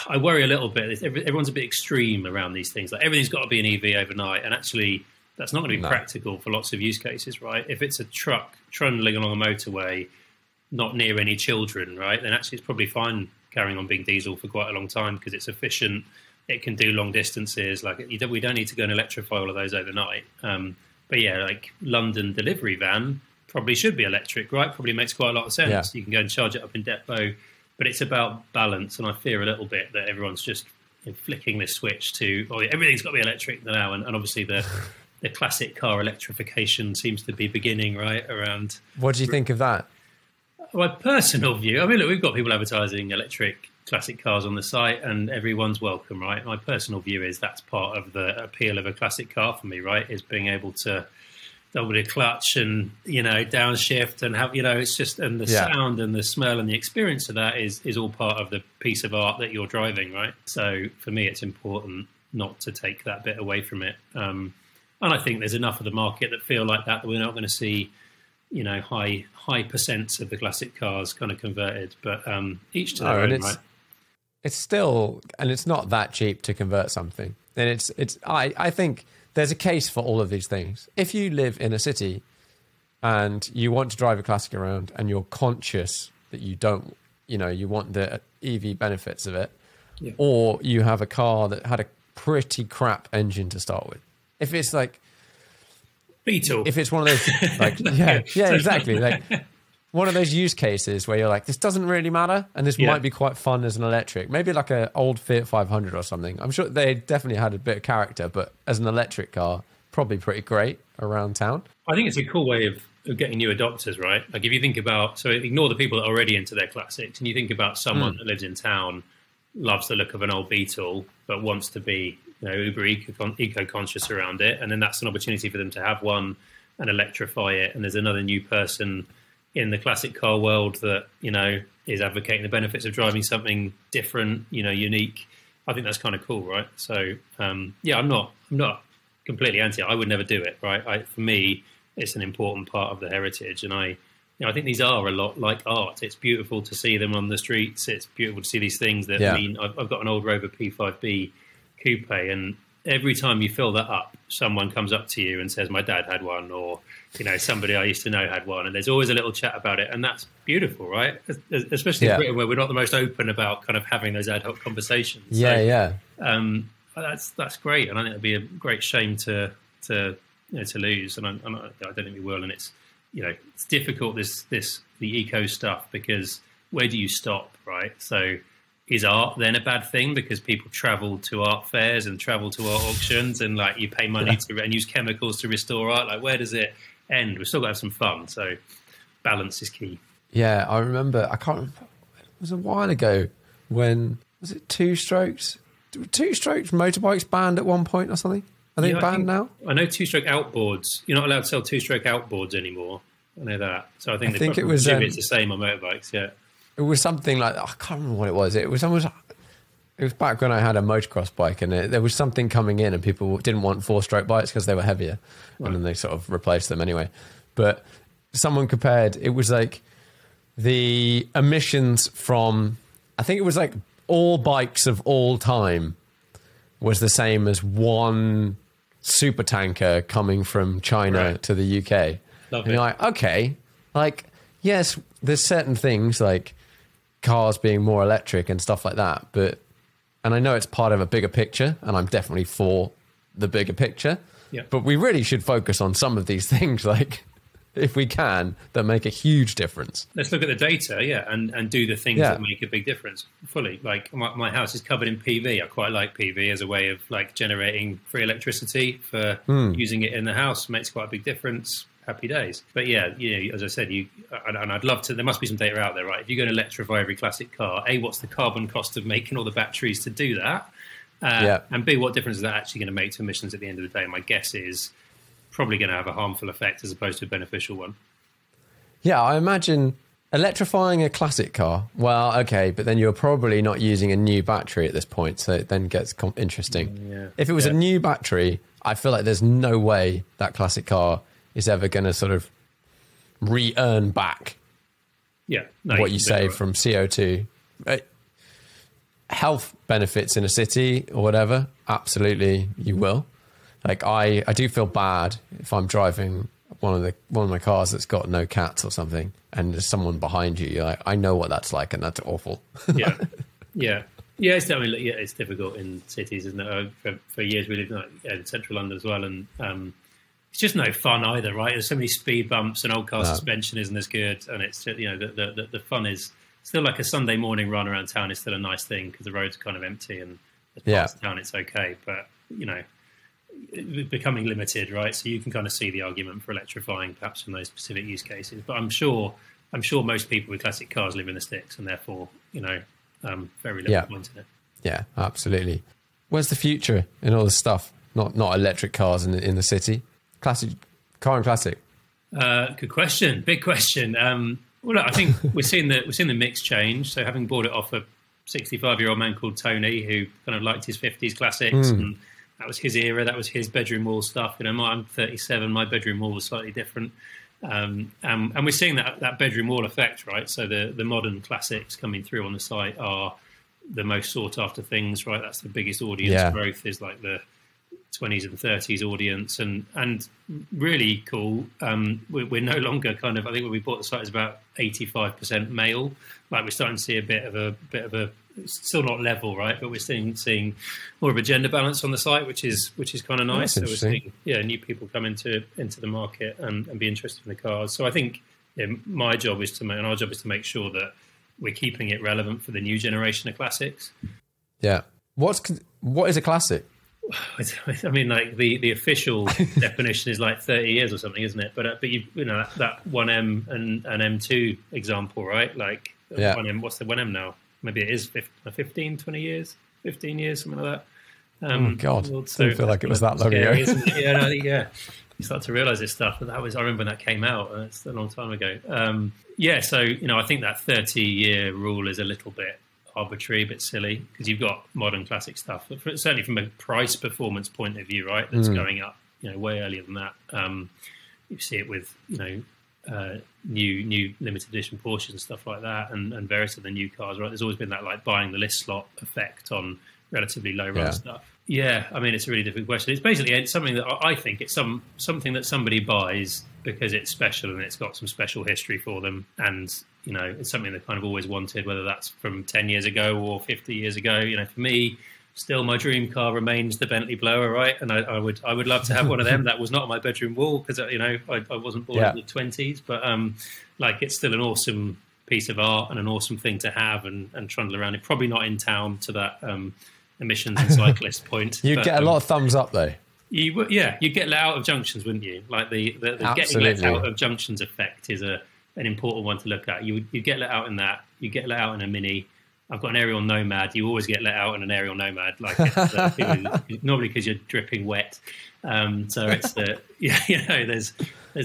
Speaker 2: I worry a little bit. Everyone's a bit extreme around these things. Like everything's got to be an EV overnight, and actually that's not going to be practical for lots of use cases, right? If it's a truck trundling along a motorway, not near any children, right, then actually it's probably fine carrying on being diesel for quite a long time because it's efficient. It can do long distances. Like we don't need to go and electrify all of those overnight. But like London delivery van probably should be electric, right? Probably makes quite a lot of sense. Yeah. You can go and charge it up in depot. But it's about balance, and I fear a little bit that everyone's just flicking this switch to, everything's got to be electric now, and obviously the classic car electrification seems to be beginning, right, around...
Speaker 1: What do you think of that?
Speaker 2: My personal view, look, we've got people advertising electric classic cars on the site, and everyone's welcome, right? My personal view is that's part of the appeal of a classic car for me, right, is being able to double the clutch and downshift and have it's just, and the sound and the smell and the experience of that is all part of the piece of art that you're driving, right? So for me it's important not to take that bit away from it, and I think there's enough of the market that feel like that we're not going to see high percents of the classic cars kind of converted, but each to their own, right?
Speaker 1: It's still, and it's not that cheap to convert something, and I think there's a case for all of these things. If you live in a city and you want to drive a classic around and you're conscious that you don't, you want the EV benefits of it, or you have a car that had a pretty crap engine to start with. If it's like
Speaker 2: Beetle.
Speaker 1: If it's one of those, like, yeah, exactly. Like one of those use cases where you're like, this doesn't really matter, and this might be quite fun as an electric. Maybe like an old Fiat 500 or something. I'm sure they definitely had a bit of character, but as an electric car, probably pretty great around town.
Speaker 2: I think it's a cool way of getting new adopters, right? Like if you think about, so ignore the people that are already into their classics, and you think about someone that lives in town, loves the look of an old Beetle, but wants to be, uber eco-conscious around it, and then that's an opportunity for them to have one and electrify it. And there's another new person in the classic car world that is advocating the benefits of driving something different, unique. I think that's kind of cool, right? So I'm not completely anti it. I would never do it, right? For me, it's an important part of the heritage, and I think these are a lot like art. It's beautiful to see them on the streets. It's beautiful to see these things that mean. I've got an old Rover P5B coupe, and every time you fill that up, someone comes up to you and says, "My dad had one," or somebody I used to know had one, and there's always a little chat about it, and that's beautiful, right? Especially in Britain, where we're not the most open about kind of having those ad hoc conversations. That's great, and I think it'd be a great shame to lose, and I don't think we will. And it's it's difficult the eco stuff, because where do you stop, right? So is art then a bad thing because people travel to art fairs and travel to art auctions and like you pay money and use chemicals to restore art? Like where does it end? We've still got to have some fun, so balance is key.
Speaker 1: Yeah, I remember. I can't remember. It was a while ago when was it two strokes motorbikes banned at one point or something? Are they banned now?
Speaker 2: I know two-stroke outboards. You're not allowed to sell two-stroke outboards anymore. I know that. So I think
Speaker 1: it was
Speaker 2: it's the same on motorbikes. Yeah,
Speaker 1: it was something like I can't remember what it was. It was almost. It was back when I had a motocross bike, and there was something coming in, and people didn't want four-stroke bikes because they were heavier, and then they sort of replaced them anyway. But someone compared. It was like the emissions from. I think it was like all bikes of all time was the same as one super tanker coming from China to the UK.
Speaker 2: Love
Speaker 1: and you're like, okay, like, yes, there's certain things like cars being more electric and stuff like that, and I know it's part of a bigger picture, and I'm definitely for the bigger picture, but we really should focus on some of these things, like, if we can, that make a huge difference.
Speaker 2: Let's look at the data, and do the things that make a big difference fully. Like my house is covered in PV. I quite like PV as a way of like generating free electricity for using it in the house. Makes quite a big difference. Happy days. But as I said, and I'd love to. There must be some data out there, right? If you're going to electrify every classic car, A, what's the carbon cost of making all the batteries to do that? And B, what difference is that actually going to make to emissions at the end of the day? My guess is probably going to have a harmful effect as opposed to a beneficial one.
Speaker 1: Yeah, I imagine electrifying a classic car. Well, okay, but then you're probably not using a new battery at this point, so it then gets interesting. If it was a new battery, I feel like there's no way that classic car is ever going to sort of re-earn back what you save from CO2. Health benefits in a city or whatever, absolutely you will. Like I do feel bad if I'm driving one of my cars that's got no cats or something, and there's someone behind you. You're like, I know what that's like, and that's awful. It's
Speaker 2: definitely it's difficult in cities, isn't it? For years we lived in central London as well, and it's just no fun either, right? There's so many speed bumps, and old car suspension isn't as good, and it's the fun is still like a Sunday morning run around town is still a nice thing because the roads are kind of empty, and as parts of town it's okay, but becoming limited, right? So you can kind of see the argument for electrifying perhaps from those specific use cases, but I'm sure most people with classic cars live in the sticks, and therefore very little point in it.
Speaker 1: Yeah, absolutely. Where's the future in all this stuff? Not electric cars in the city. Classic car and classic.
Speaker 2: Good question. Big question. Well, look, I think we're seeing the mix change. So having bought it off a 65-year-old man called Tony, who kind of liked his 50s classics, and that was his era. That was his bedroom wall stuff. I'm 37. My bedroom wall was slightly different, and we're seeing that bedroom wall effect, right? So the modern classics coming through on the site are the most sought after things, right? That's the biggest audience growth, is like the 20s and 30s audience, and really cool. We're no longer I think when we bought the site, it's about 85% male. Like we're starting to see a bit of a it's still not level, right? But we're seeing more of a gender balance on the site, which is kind of nice. So we're seeing new people come into the market and be interested in the cars. So I think my job is and our job is to make sure that we're keeping it relevant for the new generation of classics.
Speaker 1: Yeah. What is a classic?
Speaker 2: I mean, like the official definition is like 30 years or something, isn't it? But you know that 1M and M2 example, right? Like 1M, what's the 1M now? Maybe it is 15, 20 years, 15 years, something like that.
Speaker 1: Oh God,
Speaker 2: so
Speaker 1: I feel like it was that long ago.
Speaker 2: Yeah. You start to realise this stuff, but I remember when that came out. It's a long time ago. So I think that 30-year rule is a little bit arbitrary, a bit silly, because you've got modern classic stuff, but certainly from a price performance point of view, right, that's going up, way earlier than that. You see it with new limited edition Porsches and stuff like that, and various of the new cars, right? There's always been that like buying the list slot effect on relatively low run stuff. Yeah, I mean, it's a really difficult question. It's basically something that I think it's something that somebody buys because it's special and it's got some special history for them, and it's something they kind of always wanted, whether that's from 10 years ago or 50 years ago. For me, still my dream car remains the Bentley Blower, right? And I would love to have one of them. That was not on my bedroom wall because I wasn't born in the 20s, but it's still an awesome piece of art and an awesome thing to have and trundle around it. Probably not in town to that emissions and cyclist point.
Speaker 1: You'd get a lot of thumbs up though.
Speaker 2: You'd get let out of junctions, wouldn't you? Like the getting let out of junctions effect is an important one to look at. You get let out in that. You get let out in a Mini. I've got an Ariel Nomad. You always get let out in an Ariel Nomad, like normally because you're dripping wet. So it's there's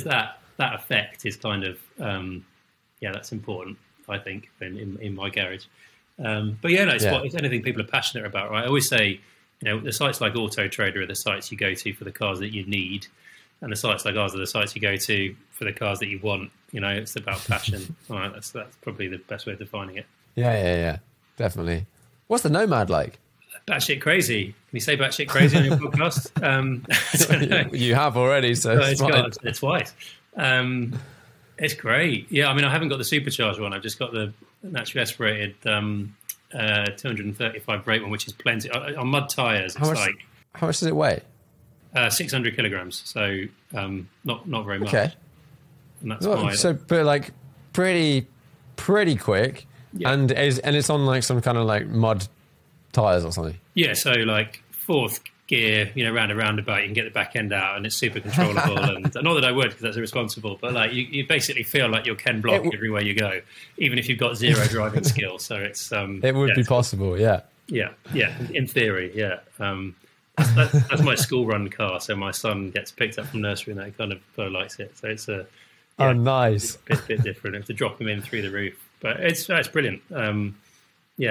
Speaker 2: that effect is kind of that's important, I think, in my garage. It's anything people are passionate about, right? I always say, the sites like Auto Trader are the sites you go to for the cars that you need, and the sites like ours are the sites you go to for the cars that you want. It's about passion. All right, that's probably the best way of defining it.
Speaker 1: Yeah, definitely. What's the Nomad like?
Speaker 2: Batshit crazy. Can you say batshit crazy on your podcast? I don't know.
Speaker 1: You have already, so
Speaker 2: it's twice. It's great. Yeah, I mean, I haven't got the supercharged one. I've just got the naturally aspirated 235 brake one, which is plenty. On mud tyres,
Speaker 1: how much does it weigh?
Speaker 2: 600 kilograms, so not very much.
Speaker 1: Okay.
Speaker 2: And that's
Speaker 1: but pretty quick, and it's on like some kind of like mud tyres or something.
Speaker 2: Yeah, so like fourth gear, round a roundabout, you can get the back end out, and it's super controllable. And not that I would, because that's irresponsible, but like you basically feel like you're Ken Block everywhere you go, even if you've got zero driving skill. So it's it
Speaker 1: would be possible, yeah,
Speaker 2: in theory, yeah. That's my school run car, so my son gets picked up from nursery and that kind of likes it. So it's
Speaker 1: nice,
Speaker 2: a bit different. I have to drop him in through the roof, but it's brilliant. A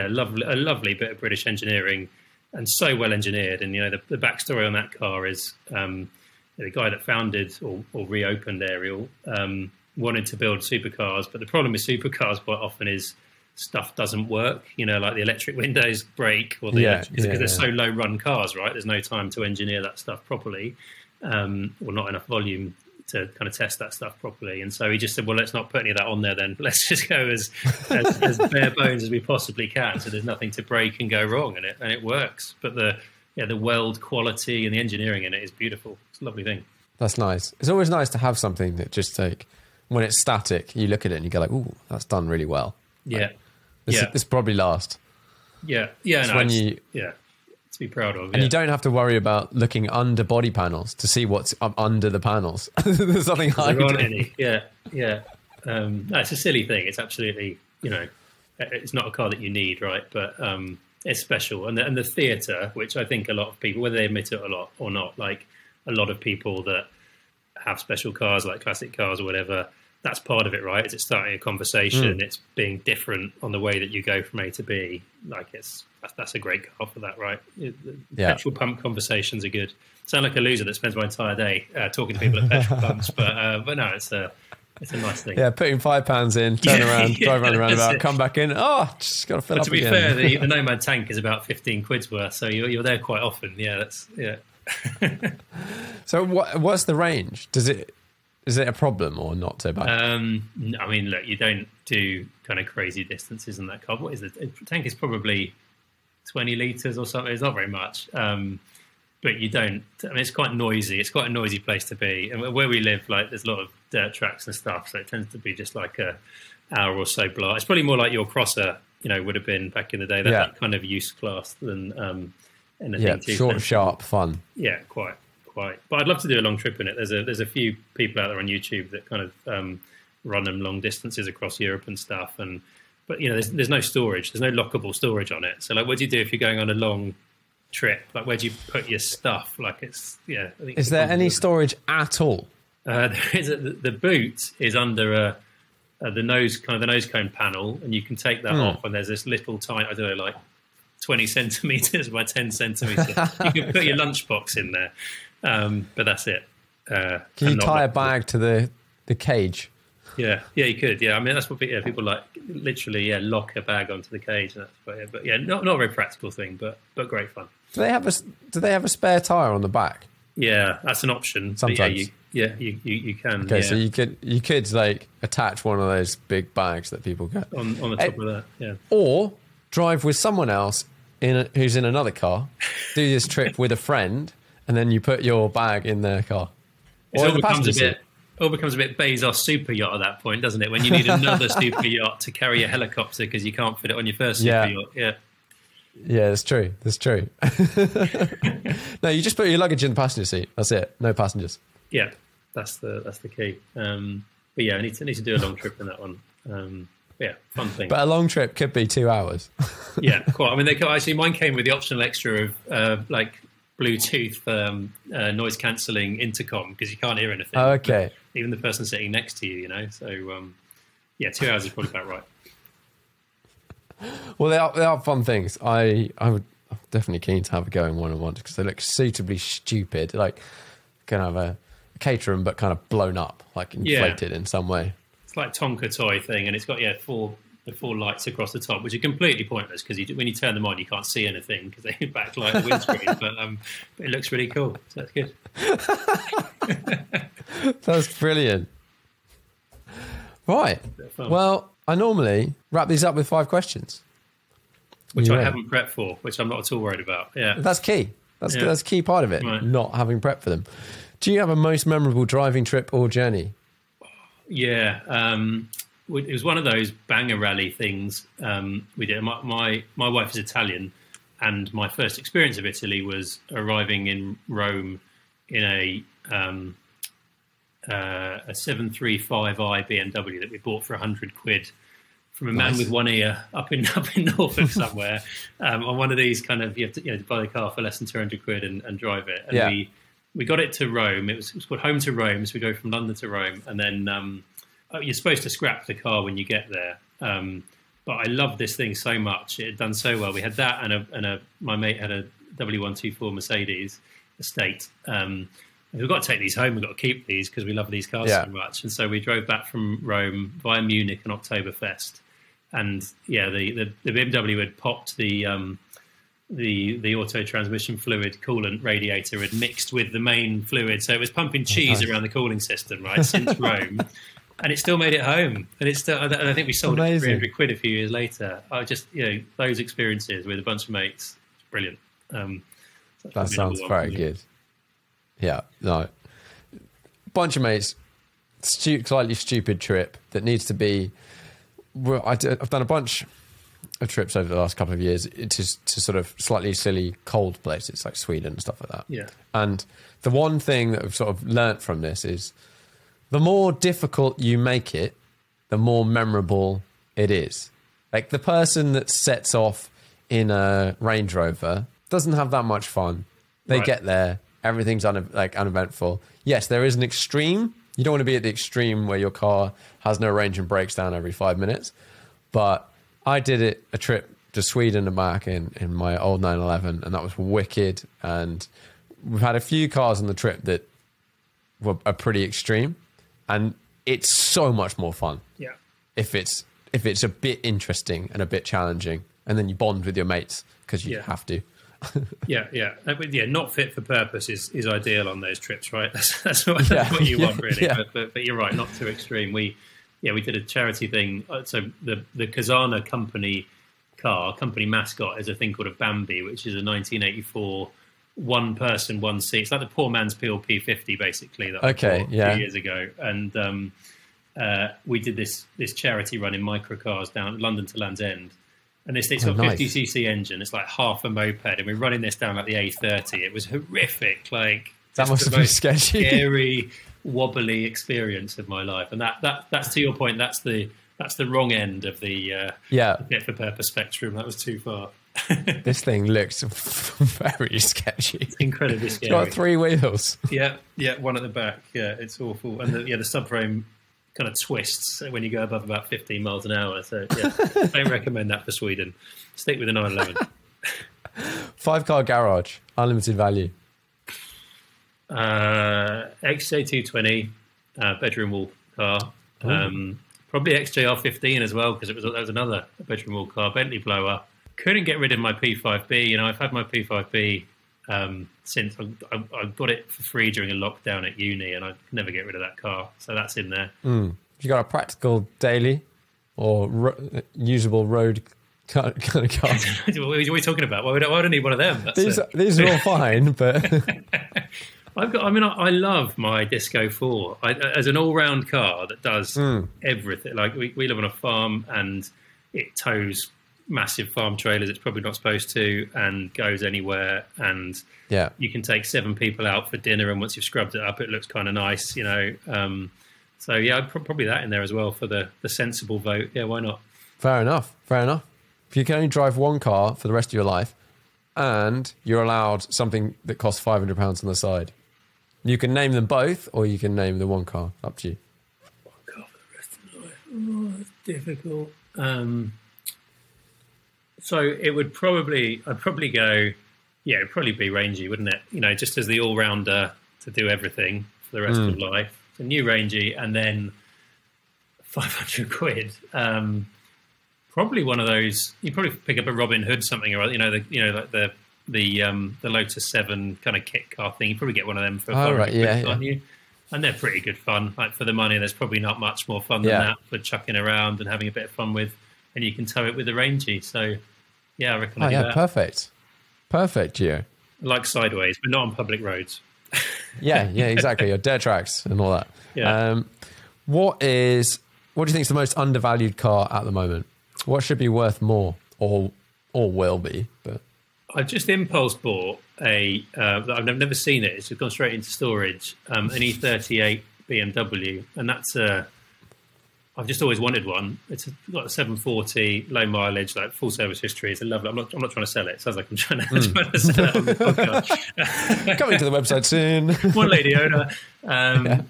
Speaker 2: lovely bit of British engineering. And so well engineered, and the backstory on that car is the guy that founded or reopened Ariel wanted to build supercars, but the problem with supercars quite often is stuff doesn't work. Like the electric windows break, or because they're so low run cars, right? There's no time to engineer that stuff properly, or not enough volume to kind of test that stuff properly. And so he just said, well, let's not put any of that on there then. Let's just go as bare bones as we possibly can, so there's nothing to break and go wrong, and it works. But the weld quality and the engineering in it is beautiful. It's a lovely thing.
Speaker 1: That's nice. It's always nice to have something that just when it's static, you look at it and you go like, ooh, that's done really well.
Speaker 2: Yeah.
Speaker 1: This probably last.
Speaker 2: Yeah. To be proud of.
Speaker 1: And you don't have to worry about looking under body panels to see what's under the panels. There's nothing hiding.
Speaker 2: Yeah. No, it's a silly thing. It's absolutely, it's not a car that you need, right? But it's special. And the theatre, which I think a lot of people, whether they admit it or not, like a lot of people that have special cars, like classic cars or whatever, that's part of it, right? It's starting a conversation. It's being different on the way that you go from A to B. Like that's a great car for that, right? Petrol pump conversations are good. Sound like a loser that spends my entire day talking to people at petrol pumps, but no, it's a nice thing.
Speaker 1: Yeah, putting £5 in, turn around, drive around the roundabout, come back in. Oh, just got to fill up again.
Speaker 2: To be fair, the Nomad tank is about 15 quid's worth, so you're there quite often. Yeah, that's.
Speaker 1: So what's the range? is it a problem or not so bad?
Speaker 2: I mean, look, you don't do kind of crazy distances in that car. What is it? The tank is probably 20 litres or something. It's not very much. But you don't, I mean, it's quite noisy. It's quite a noisy place to be. And where we live, like, there's a lot of dirt tracks and stuff. So it tends to be just like a hour or so blast. It's probably more like your crosser, would have been back in the day. That kind of use class than anything too
Speaker 1: short,
Speaker 2: fancy.
Speaker 1: sharp, fun.
Speaker 2: Yeah, quite. But I'd love to do a long trip in it. There's a few people out there on YouTube that kind of run them long distances across Europe and stuff. But there's no storage. There's no lockable storage on it. So like, what do you do if you're going on a long trip? Like, where do you put your stuff? Like, it's I think
Speaker 1: is there any storage at all?
Speaker 2: There is. The boot is under the nose cone panel, and you can take that off. And there's this little tiny, I don't know, like 20 centimeters by 10 centimeters. You can put your lunchbox in there. But that's it.
Speaker 1: Can you tie a bag to the cage?
Speaker 2: Yeah, you could. Yeah, I mean, that's what people like. Literally, lock a bag onto the cage. And that's about it. But not a very practical thing, but great fun.
Speaker 1: Do they have a spare tire on the back?
Speaker 2: Yeah, that's an option.
Speaker 1: Sometimes.
Speaker 2: You can.
Speaker 1: Okay, so you could like attach one of those big bags that people get
Speaker 2: on the top of that. Yeah.
Speaker 1: Or drive with someone else who's in another car. Do this trip with a friend. And then you put your bag in their car.
Speaker 2: It all becomes a bit Bezos super yacht at that point, doesn't it? When you need another super yacht to carry a helicopter because you can't fit it on your first super yacht.
Speaker 1: Yeah, that's true. No, you just put your luggage in the passenger seat. That's it. No passengers.
Speaker 2: Yeah, that's the key. But yeah, I need to do a long trip in that one. Fun thing.
Speaker 1: But a long trip could be 2 hours.
Speaker 2: Yeah, quite. I mean, mine came with the optional extra of like Bluetooth noise cancelling intercom because you can't hear anything.
Speaker 1: Oh, okay.
Speaker 2: Even the person sitting next to you, So 2 hours is probably about right.
Speaker 1: Well, they are fun things. I'm definitely keen to have a go in one on one because they look suitably stupid. Like, kind of a Caterham, but kind of blown up, like inflated in some way.
Speaker 2: It's like Tonka toy thing, and it's got the four lights across the top, which are completely pointless because when you turn them on, you can't see anything because they backlight the windscreen. but it looks really cool, so that's good.
Speaker 1: That's brilliant. Right. Well, I normally wrap these up with 5 questions,
Speaker 2: which I haven't prepped for, which I'm not at all worried about. Yeah,
Speaker 1: that's key. That's a key part of it.
Speaker 2: Right.
Speaker 1: Not having prepped for them. Do you have a most memorable driving trip or journey?
Speaker 2: Yeah. It was one of those banger rally things we did. My wife is Italian, and my first experience of Italy was arriving in Rome in a 735i BMW that we bought for £100 from a man with one ear up in Norfolk somewhere. On one of these kind of, you have to buy the car for less than £200 and drive it. And we got it to Rome. It was called Home to Rome, so we go from London to Rome, and then you're supposed to scrap the car when you get there. But I loved this thing so much. It had done so well. We had that and my mate had a W124 Mercedes Estate. We've got to take these home. We've got to keep these because we love these cars so much. And so we drove back from Rome via Munich on Oktoberfest. And the BMW had popped the auto transmission fluid coolant radiator had mixed with the main fluid. So it was pumping cheese around the cooling system, right, since Rome. And it still made it home. And it's still, and I think we sold it for £300 a few years later. I just, those experiences with a bunch of mates, it's brilliant.
Speaker 1: That sounds very good. Yeah, no. Bunch of mates, slightly stupid trip that needs to be. I've done a bunch of trips over the last couple of years to sort of slightly silly cold places like Sweden and stuff like that.
Speaker 2: Yeah.
Speaker 1: And the one thing that I've sort of learnt from this is the more difficult you make it, the more memorable it is. Like the person that sets off in a Range Rover doesn't have that much fun. They get there. Everything's uneventful. Yes, there is an extreme. You don't want to be at the extreme where your car has no range and breaks down every 5 minutes. But I did a trip to Sweden and back in my old 911, and that was wicked. And we've had a few cars on the trip that are pretty extreme, and it's so much more fun.
Speaker 2: Yeah.
Speaker 1: If it's a bit interesting and a bit challenging, and then you bond with your mates because you have to.
Speaker 2: Yeah, yeah, yeah. Not fit for purpose is ideal on those trips, right? That's what you want, really.
Speaker 1: Yeah.
Speaker 2: But you're right, not too extreme. We did a charity thing. So the Cazana company mascot is a thing called a Bambi, which is a 1984 one person, one seat. It's like the poor man's PLP 50, basically. That I bought a few years ago, and we did this charity run in microcars down London to Land's End. And it's got 50cc engine. It's like half a moped, and we're running this down like the A30. It was horrific. Like
Speaker 1: that must have been sketchy,
Speaker 2: scary, wobbly experience of my life. And that's to your point. That's the wrong end of the fit for purpose spectrum. That was too far.
Speaker 1: This thing looks very sketchy.
Speaker 2: It's incredibly scary.
Speaker 1: It's got 3 wheels.
Speaker 2: Yeah, one at the back. Yeah, it's awful. And the subframe kind of twists when you go above about 15 miles an hour. So yeah, don't recommend that for Sweden. Stick with the 911.
Speaker 1: 5-car garage, unlimited value.
Speaker 2: XJ220, bedroom wall car. Probably XJR15 as well, because that was another bedroom wall car. Bentley blower. Couldn't get rid of my P5B. I've had my P5B since I got it for free during a lockdown at uni, and I could never get rid of that car. So that's in there.
Speaker 1: You got a practical daily or usable road kind of car?
Speaker 2: What are we talking about? Well, I don't need one of them.
Speaker 1: These are all fine, but
Speaker 2: I love my Disco 4 as an all-round car that does everything. Like we live on a farm, and it tows massive farm trailers it's probably not supposed to, and goes anywhere, and you can take 7 people out for dinner, and once you've scrubbed it up it looks kind of nice, so yeah, I'd probably that in there as well for the sensible vote. Yeah, why not?
Speaker 1: Fair enough. If you can only drive one car for the rest of your life, and you're allowed something that costs £500 on the side, you can name them both, or you can name the one car. Up to you.
Speaker 2: One car for the rest of my life. Oh, that's difficult. So it would I'd probably go, it'd probably be Rangy, wouldn't it? Just as the all-rounder to do everything for the rest of life. It's a new Rangy, and then 500 quid. Probably one of those. You probably pick up a Robin Hood something, or like the Lotus 7 kind of kit car thing. You probably get one of them for 500 quid, aren't you? And they're pretty good fun. Like for the money, there's probably not much more fun than that for chucking around and having a bit of fun with. And you can tow it with the Rangy. So, yeah, I reckon I do that.
Speaker 1: Perfect, Gio.
Speaker 2: Like sideways, but not on public roads.
Speaker 1: yeah, exactly. Your dirt tracks and all that.
Speaker 2: Yeah.
Speaker 1: What do you think is the most undervalued car at the moment? What should be worth more, or will be? But
Speaker 2: I just impulse bought I've never seen it. It's just gone straight into storage. An E38 BMW, and that's I've just always wanted one. It's got a 740, low mileage, like full service history. It's a lovely. I'm not trying to sell it. It sounds like I'm trying to sell it on the podcast.
Speaker 1: Coming to the website soon.
Speaker 2: One lady owner. And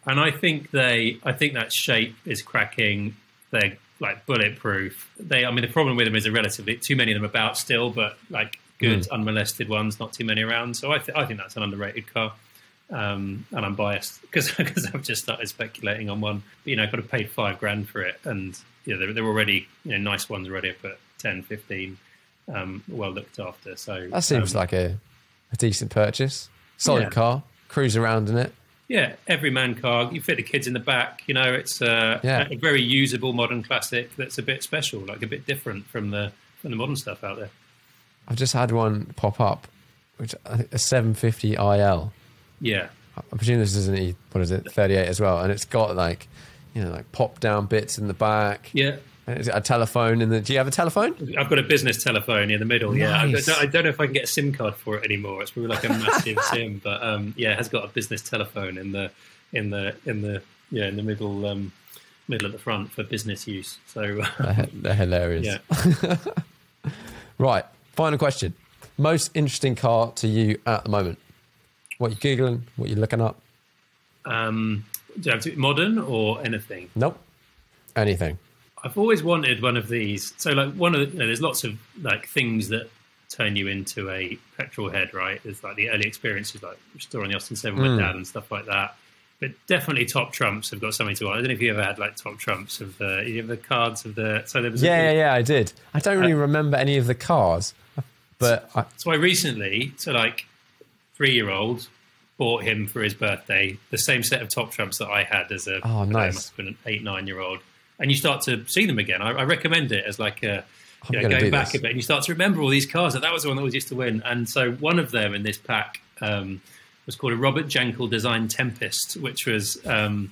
Speaker 2: I think that shape is cracking. They're like bulletproof. The problem with them is relatively too many of them about still, but like good unmolested ones, not too many around. So I think that's an underrated car. And I'm biased because I've just started speculating on one. But, I could have paid $5,000 for it, and they're already nice ones already up at 10, 15, well looked after. So
Speaker 1: that seems like a decent purchase. Solid car, cruise around in it.
Speaker 2: Yeah, everyman car. You fit the kids in the back. It's a very usable modern classic that's a bit special, like a bit different from the modern stuff out there.
Speaker 1: I've just had one pop up, which I think a 750 IL.
Speaker 2: Yeah,
Speaker 1: I presume this is an 38 as well, and it's got like pop down bits in the back.
Speaker 2: Yeah,
Speaker 1: and it's got a telephone in the. Do you have a telephone?
Speaker 2: I've got a business telephone in the middle.
Speaker 1: Nice.
Speaker 2: Yeah, I don't know if I can get a SIM card for it anymore. It's probably like a massive SIM, but it has got a business telephone in the middle at the front for business use. So
Speaker 1: they're hilarious.
Speaker 2: Yeah.
Speaker 1: Right. Final question. Most interesting car to you at the moment? What you're Googling? What you're looking up?
Speaker 2: Do you have to be modern or anything?
Speaker 1: Nope. Anything.
Speaker 2: I've always wanted one of these. So, like, there's lots of like things that turn you into a petrol head, right? There's like the early experiences, like restoring the Austin 7 with Dad and stuff like that. But definitely top trumps have got something to. I don't know if you ever had like top trumps of the. You have the cards of the. So there was.
Speaker 1: Yeah, I did. I don't really remember any of the cars, but
Speaker 2: so I recently, so like 3-year-old, bought him for his birthday the same set of top trumps that I had as a.
Speaker 1: Oh, nice.
Speaker 2: Must have been an 8-9-year-old, and you start to see them again. I recommend it as like a. Going back a bit, and you start to remember all these cars. That was the one that always used to win, and so one of them in this pack. Was called a Robert Jankel designed Tempest, which was a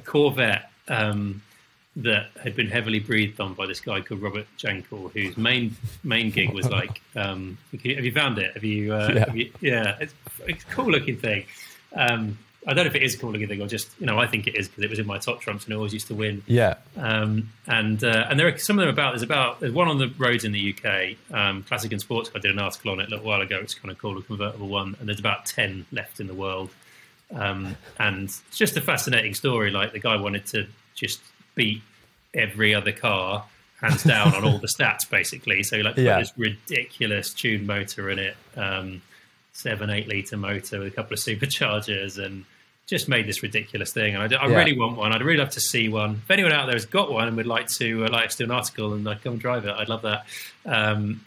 Speaker 2: Corvette that had been heavily breathed on by this guy called Robert Jankel, whose main gig was like, have you found it? Have you? It's a cool looking thing. I don't know if it is a cool looking thing or just, I think it is because it was in my top trumps and I always used to win.
Speaker 1: Yeah.
Speaker 2: And there are some of them about. There's one on the roads in the UK. Classic and Sports. I did an article on it a little while ago. It's kind of called a convertible one, and there's about 10 left in the world. And it's just a fascinating story. Like the guy wanted to just beat every other car hands down on all the stats, basically. So put this ridiculous tuned motor in it. 7-8 litre motor with a couple of superchargers and just made this ridiculous thing. And I really want one. I'd really love to see one. If anyone out there has got one and would like to do an article and come drive it, I'd love that. And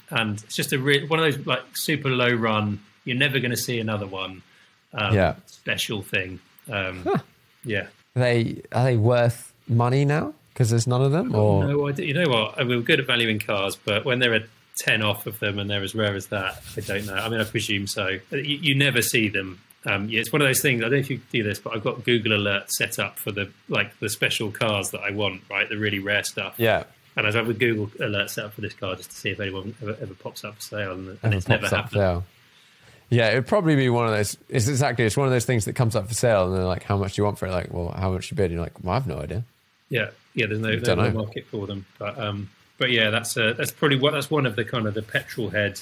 Speaker 2: it's just one of those like super low run. You're never going to see another one. Special thing. Yeah.
Speaker 1: Are they worth money now? Because there's none of them? Or
Speaker 2: no idea. You know what? We were good at valuing cars, but when there are 10 off of them and they're as rare as that, I don't know. I mean, I presume so. You never see them. It's one of those things. I don't know if you do this, but I've got Google Alert set up for the special cars that I want, right? The really rare stuff.
Speaker 1: Yeah.
Speaker 2: And I have a Google Alert set up for this car just to see if anyone ever pops up for sale, and it's never happened.
Speaker 1: Yeah, it'd probably be one of those. It's one of those things that comes up for sale, and they're like, "How much do you want for it?" Like, well, how much you bid? And you're like, well, I've no idea.
Speaker 2: Yeah. There's no market for them, but yeah, that's probably one of the kind of the petrol head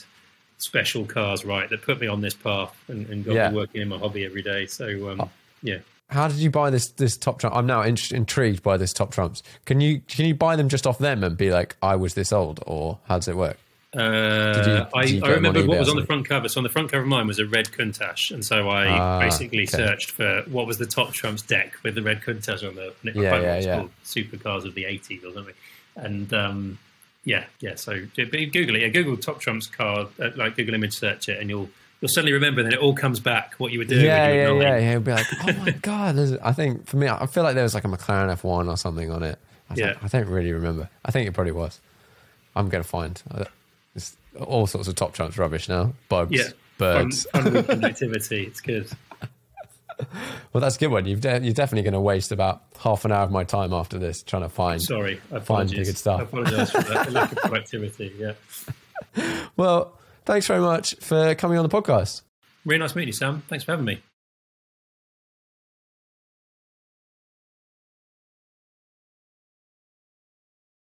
Speaker 2: special cars, right? That put me on this path and got me working in my hobby every day. So yeah.
Speaker 1: How did you buy this top trump? I'm now intrigued by this top trumps. Can you buy them just off them and be like, I was this old, or how does it work?
Speaker 2: I remember what was on the front cover. So on the front cover of mine was a red Countach, and so I basically searched for what was the top trumps deck with the red Countach on the. It's called Supercars of the 80s or something, and So Google it. Yeah, Google top trumps car, like Google image search it, and you'll suddenly remember. And then it all comes back what you were doing.
Speaker 1: You'll be like, oh my god! I think for me, I feel like there was like a McLaren F1 or something on it. I don't really remember. I think it probably was. I'm going to find. It's all sorts of top trumps rubbish now. Bugs, birds.
Speaker 2: Fun weekend activity. It's good.
Speaker 1: Well, that's a good one. You're definitely going to waste about half an hour of my time after this trying to find the good stuff. I apologise for that lack of productivity. Yeah. Well, thanks very much for coming on the podcast.
Speaker 2: Really nice meeting you, Sam. Thanks for having me.